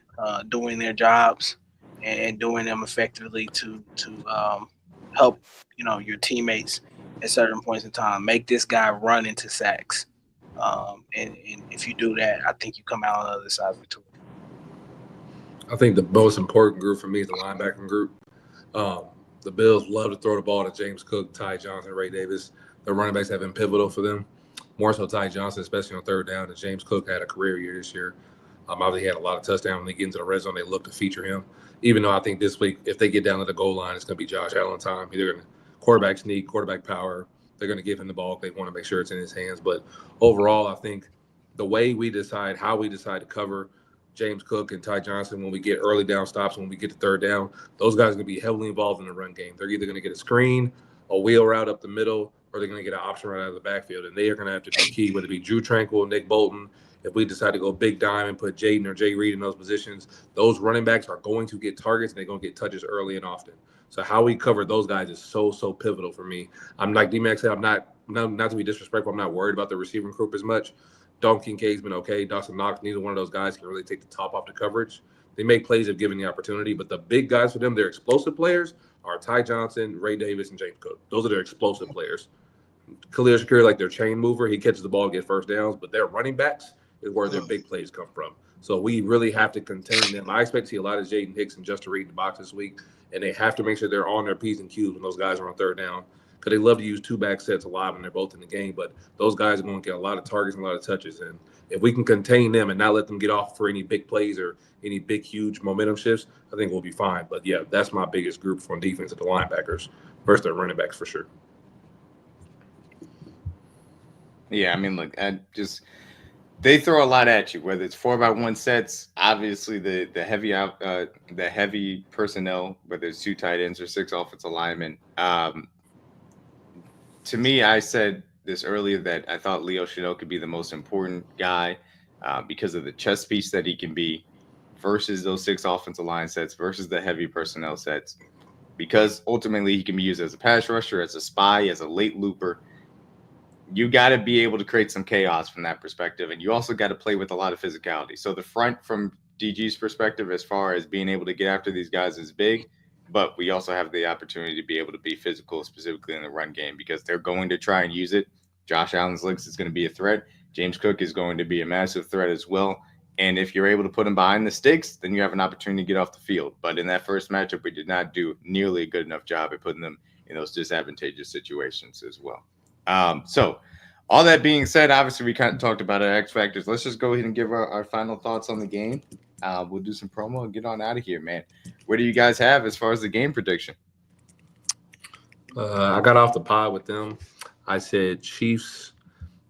Speaker 4: doing their jobs and doing them effectively to help your teammates at certain points in time. Make this guy run into sacks. And if you do that, I think you come out on the other side victorious.
Speaker 3: I think the most important group for me is the linebacking group. The Bills love to throw the ball to James Cook, Ty Johnson, Ray Davis. The running backs have been pivotal for them. More so Ty Johnson, especially on third down. And James Cook had a career year this year. Obviously, he had a lot of touchdowns. When they get into the red zone, they look to feature him. Even though I think this week, if they get down to the goal line, it's going to be Josh Allen time. Quarterbacks need quarterback power. They're going to give him the ball. They want to make sure it's in his hands. But overall, I think the way we decide, how we decide to cover James Cook and Ty Johnson when we get early down stops, when we get to third down, those guys are going to be heavily involved in the run game. They're either going to get a screen, a wheel route up the middle, or they're going to get an option right out of the backfield. And they are going to have to be key, whether it be Drew Tranquil, Nick Bolton. If we decide to go big dime and put Jaden or Jay Reed in those positions, those running backs are going to get targets and they're going to get touches early and often. So how we cover those guys is so pivotal for me. I'm like DMac said, I'm not to be disrespectful, I'm not worried about the receiving group as much. Dalton Kincaid's been okay. Dawson Knox, neither one of those guys can really take the top off the coverage. They make plays if given the opportunity, but the big guys for them, their explosive players, are Ty Johnson, Ray Davis, and James Cook. Those are their explosive players. Khalil Shakir, like their chain mover, he catches the ball and gets first downs, but their running backs, is where their big plays come from. So we really have to contain them. I expect to see a lot of Jaden Hicks and Justin Reed in the box this week, and they have to make sure they're on their P's and Q's when those guys are on third down, because they love to use two back sets a lot when they're both in the game. But those guys are going to get a lot of targets and a lot of touches. And if we can contain them and not let them get off for any big plays or any big, huge momentum shifts, I think we'll be fine. But, yeah, that's my biggest group from defense at the linebackers versus their running backs for sure.
Speaker 2: Yeah, I mean, look, they throw a lot at you, whether it's 4x1 sets, obviously the heavy personnel, whether it's 2 tight ends or 6 offensive linemen. To me, I said this earlier that I thought Leo Chanel could be the most important guy because of the chess piece that he can be versus those 6 offensive line sets versus the heavy personnel sets, because ultimately he can be used as a pass rusher, as a spy, as a late looper. You got to be able to create some chaos from that perspective. And you also got to play with a lot of physicality. So the front from DG's perspective, as far as being able to get after these guys, is big, but we also have the opportunity to be able to be physical, specifically in the run game, because they're going to try and use it. Josh Allen's legs is going to be a threat. James Cook is going to be a massive threat as well. And if you're able to put him behind the sticks, then you have an opportunity to get off the field. But in that first matchup, we did not do nearly a good enough job at putting them in those disadvantageous situations as well. So all that being said, obviously we kind of talked about our X factors. Let's just go ahead and give our final thoughts on the game. We'll do some promo and get on out of here, man. What do you guys have as far as the game prediction?
Speaker 3: I got off the pod with them. I said Chiefs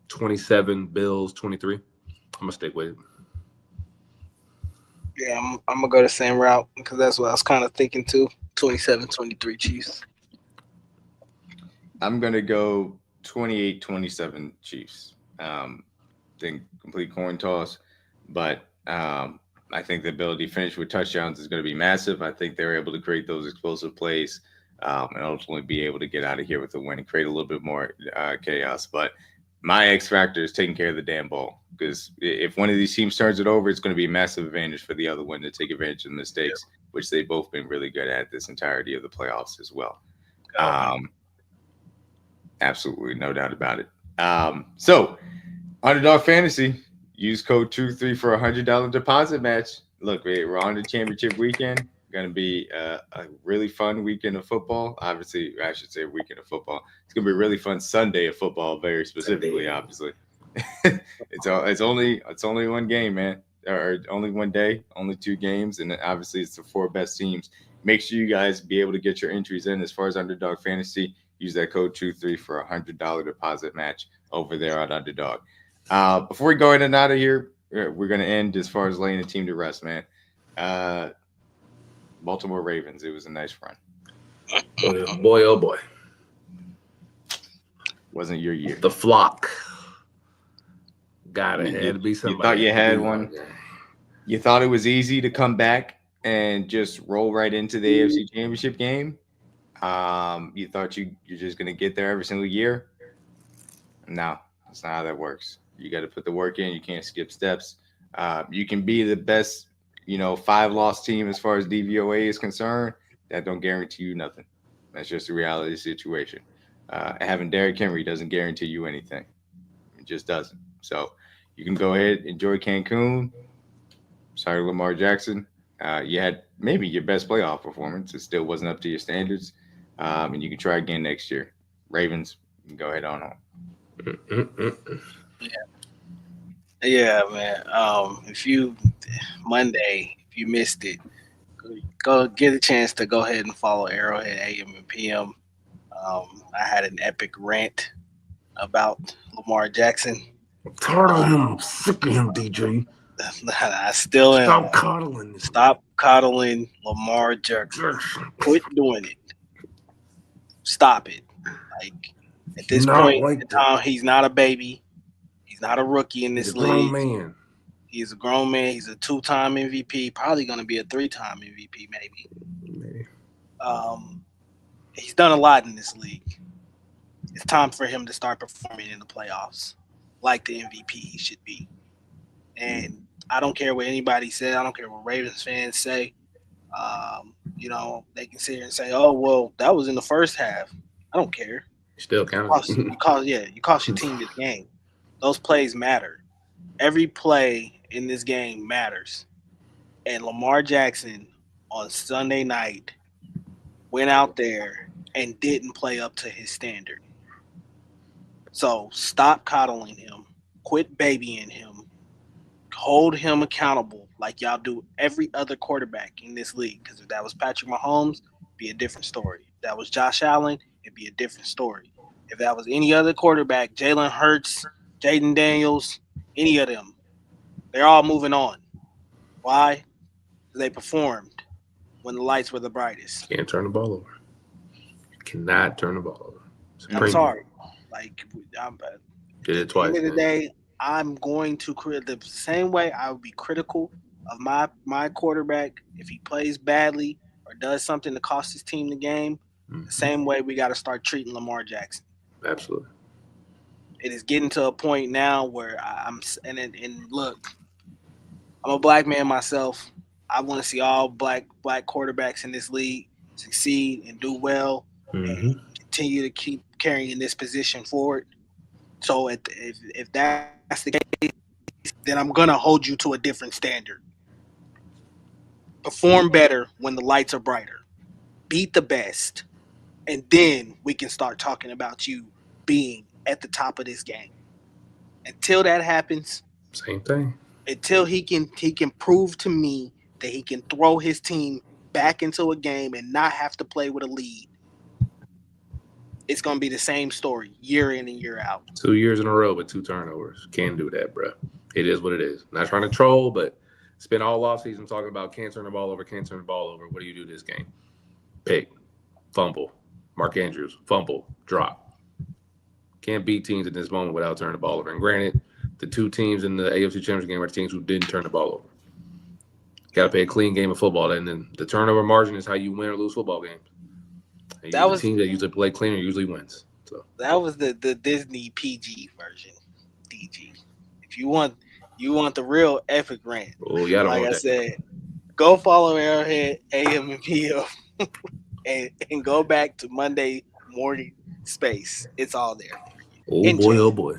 Speaker 3: 27, Bills 23. I'm going to stick with it.
Speaker 4: Yeah, I'm going to go the same route because that's what I was kind of thinking too. 27-23 Chiefs.
Speaker 2: I'm going to go 28-27 Chiefs. Think complete coin toss, but I think the ability to finish with touchdowns is going to be massive. I think they're able to create those explosive plays and ultimately be able to get out of here with a win and create a little bit more chaos. But my X factor is taking care of the damn ball, because if one of these teams turns it over, it's going to be a massive advantage for the other one to take advantage of the mistakes, which they've both been really good at this entirety of the playoffs as well. Absolutely, no doubt about it. So, Underdog Fantasy, use code TRUE3 for $100 deposit match. Look, we're on the championship weekend. Going to be a really fun weekend of football. Obviously, I should say weekend of football. It's going to be a really fun Sunday of football, very specifically, obviously. It's only one game, man, or only one day, only 2 games, and obviously it's the 4 best teams. Make sure you guys be able to get your entries in as far as Underdog Fantasy. Use that code TRUE3 for a $100 deposit match over there at Underdog. Before we go in and out of here, we're going to end as far as laying the team to rest, man. Baltimore Ravens, it was a nice run.
Speaker 3: Boy, oh boy.
Speaker 2: Wasn't your year.
Speaker 3: The flock. Got it. Had to be somebody.
Speaker 2: You thought you had one. You thought it was easy to come back and just roll right into the AFC Championship game. You thought you're just going to get there every single year. No, that's not how that works. You got to put the work in. You can't skip steps. You can be the best, 5-loss team as far as DVOA is concerned. That don't guarantee you nothing. That's just the reality of the situation. Having Derrick Henry doesn't guarantee you anything. It just doesn't. So you can go ahead, enjoy Cancun. Sorry, Lamar Jackson. You had maybe your best playoff performance. It still wasn't up to your standards. And you can try again next year. Ravens, you can go ahead on home.
Speaker 4: Yeah, man. If you missed it, go get a chance to go ahead and follow Arrowhead AM and PM. I had an epic rant about Lamar Jackson.
Speaker 3: I'm tired of him. I'm sick of him, DJ.
Speaker 4: I still am.
Speaker 3: Stop coddling.
Speaker 4: Stop coddling Lamar Jackson. Quit doing it. Stop it. Like, at this point in time, he's not a baby. He's not a rookie in this league.
Speaker 3: Man.
Speaker 4: He's a grown man. He's a 2-time MVP. Probably going to be a 3-time MVP, maybe. He's done a lot in this league. It's time for him to start performing in the playoffs like the MVP he should be. And I don't care what anybody says. I don't care what Ravens fans say. They can sit here and say, "Oh, well, that was in the first half." I don't care.
Speaker 3: Still counts.
Speaker 4: You cost your team this game. Those plays matter. every play in this game matters. And Lamar Jackson on Sunday night went out there and didn't play up to his standard. So stop coddling him. Quit babying him. Hold him accountable like y'all do every other quarterback in this league. Because if that was Patrick Mahomes, it'd be a different story. If that was Josh Allen, it'd be a different story. If that was any other quarterback, Jalen Hurts, Jaden Daniels, any of them, they're all moving on. Why? They performed when the lights were the brightest.
Speaker 3: Can't turn the ball over. Cannot turn the ball over.
Speaker 4: I'm sorry. Like,
Speaker 3: did it twice.
Speaker 4: At the end of the day, I'm going to the same way I would be critical of my quarterback if he plays badly or does something to cost his team the game. The same way we got to start treating Lamar Jackson.
Speaker 3: Absolutely.
Speaker 4: It is getting to a point now where look, I'm a black man myself. I want to see all black quarterbacks in this league succeed and do well and continue to keep carrying this position forward. So if that's the case, then I'm going to hold you to a different standard. Perform better when the lights are brighter. Beat the best. And then we can start talking about you being at the top of this game. Until that happens,
Speaker 3: same thing.
Speaker 4: Until he can prove to me that he can throw his team back into a game and not have to play with a lead, it's going to be the same story year in and year out.
Speaker 3: 2 years in a row with 2 turnovers. Can't do that, bro. It is what it is. Not trying to troll, but spend all offseason talking about can't turn the ball over, can't turn the ball over. What do you do this game? Pick, fumble. Mark Andrews, fumble, drop. Can't beat teams at this moment without turning the ball over. And granted, the 2 teams in the AFC Championship game are teams who didn't turn the ball over. Got to play a clean game of football, and then the turnover margin is how you win or lose football games. And that was the team that usually play cleaner usually wins. So
Speaker 4: that was the Disney PG version, DG. If you want the real epic rant,
Speaker 3: yeah,
Speaker 4: like I said, go follow Arrowhead AM and PM, and go back to Monday morning space. It's all there.
Speaker 3: Oh boy.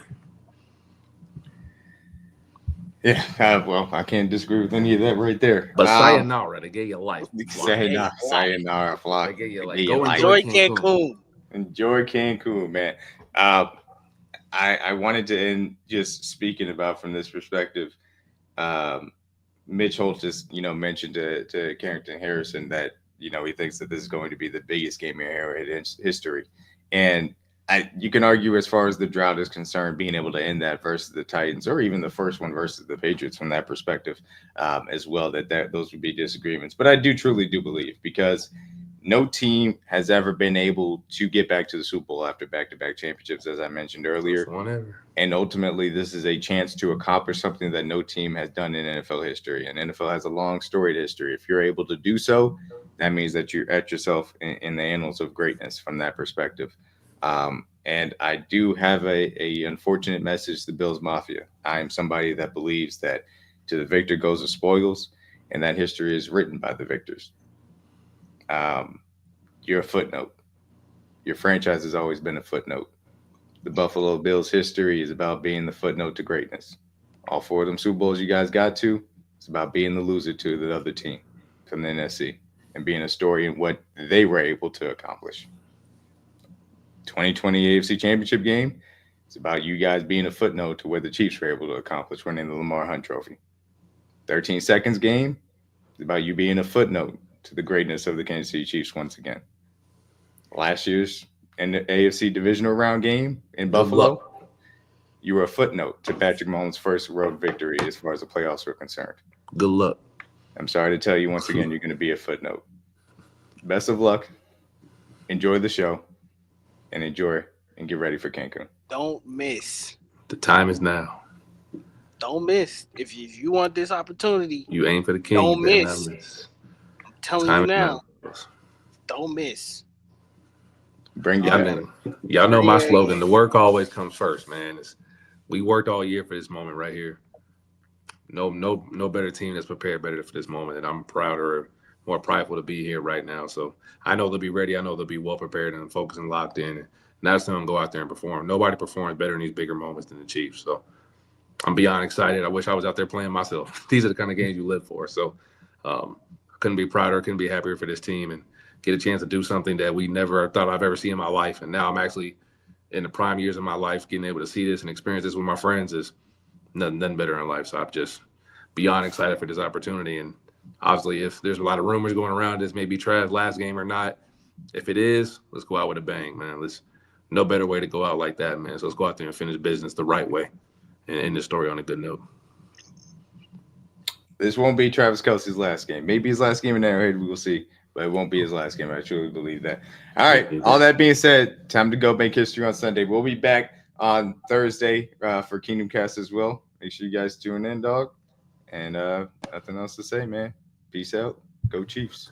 Speaker 2: Yeah, well, I can't disagree with any of that right there.
Speaker 3: But sayonara, they gave you life.
Speaker 2: Sayonara, Flock.
Speaker 3: They gave you life.
Speaker 4: Go enjoy Cancun.
Speaker 2: Enjoy Cancun, man. I wanted to end just speaking about from this perspective. Mitch Holt just, mentioned to Carrington Harrison that, he thinks that this is going to be the biggest game in Arrowhead history. And you can argue as far as the drought is concerned, being able to end that versus the Titans or even the first one versus the Patriots from that perspective as well, that those would be disagreements. But I truly do believe, because no team has ever been able to get back to the Super Bowl after back-to-back championships, as I mentioned earlier. And ultimately, this is a chance to accomplish something that no team has done in NFL history. And NFL has a long storied history. If you're able to do so, that means that you're at yourself in the annals of greatness from that perspective. And I do have a unfortunate message to the Bills Mafia. I am somebody that believes that to the victor goes the spoils, and that history is written by the victors. You're a footnote. Your franchise has always been a footnote. The Buffalo Bills history is about being the footnote to greatness. All 4 of them Super Bowls you guys got to, it's about being the loser to the other team from the NFC and being a story in what they were able to accomplish. 2020 AFC Championship game, it's about you guys being a footnote to what the Chiefs were able to accomplish winning the Lamar Hunt Trophy. 13 seconds game, it's about you being a footnote to the greatness of the Kansas City Chiefs once again. Last year's in the AFC divisional round game in Buffalo, you were a footnote to Patrick Mahomes' first road victory as far as the playoffs were concerned.
Speaker 3: Good luck.
Speaker 2: I'm sorry to tell you once again, you're going to be a footnote. Best of luck. Enjoy the show. And enjoy and get ready for Cancun.
Speaker 4: Don't miss.
Speaker 3: The time is now.
Speaker 4: Don't miss. If you want this opportunity,
Speaker 3: you aim for the king.
Speaker 4: Don't miss. I'm telling you now. Don't miss.
Speaker 2: Bring it in.
Speaker 3: Y'all know my slogan. The work always comes first, man. We worked all year for this moment right here. No better team that's prepared better for this moment, and I'm more prideful to be here right now. So I know they'll be ready. I know they'll be well prepared and focused and locked in. And now it's time to go out there and perform. Nobody performs better in these bigger moments than the Chiefs. So I'm beyond excited. I wish I was out there playing myself. These are the kind of games you live for. So couldn't be prouder, couldn't be happier for this team and get a chance to do something that we never thought I've ever seen in my life. And now I'm actually in the prime years of my life, getting able to see this and experience this with my friends is nothing better in life. So I'm just beyond excited for this opportunity. And obviously, if there's a lot of rumors going around, this may be Trav's last game or not. If it is, let's go out with a bang, man. No better way to go out like that, man. So let's go out there and finish business the right way and end the story on a good note.
Speaker 2: This won't be Travis Kelce's last game. Maybe his last game in Arrowhead, we will see. But it won't be his last game. I truly believe that. All right. All that being said, time to go make history on Sunday. We'll be back on Thursday for Kingdom Cast as well. Make sure you guys tune in, dog. And nothing else to say, man. Peace out. Go Chiefs.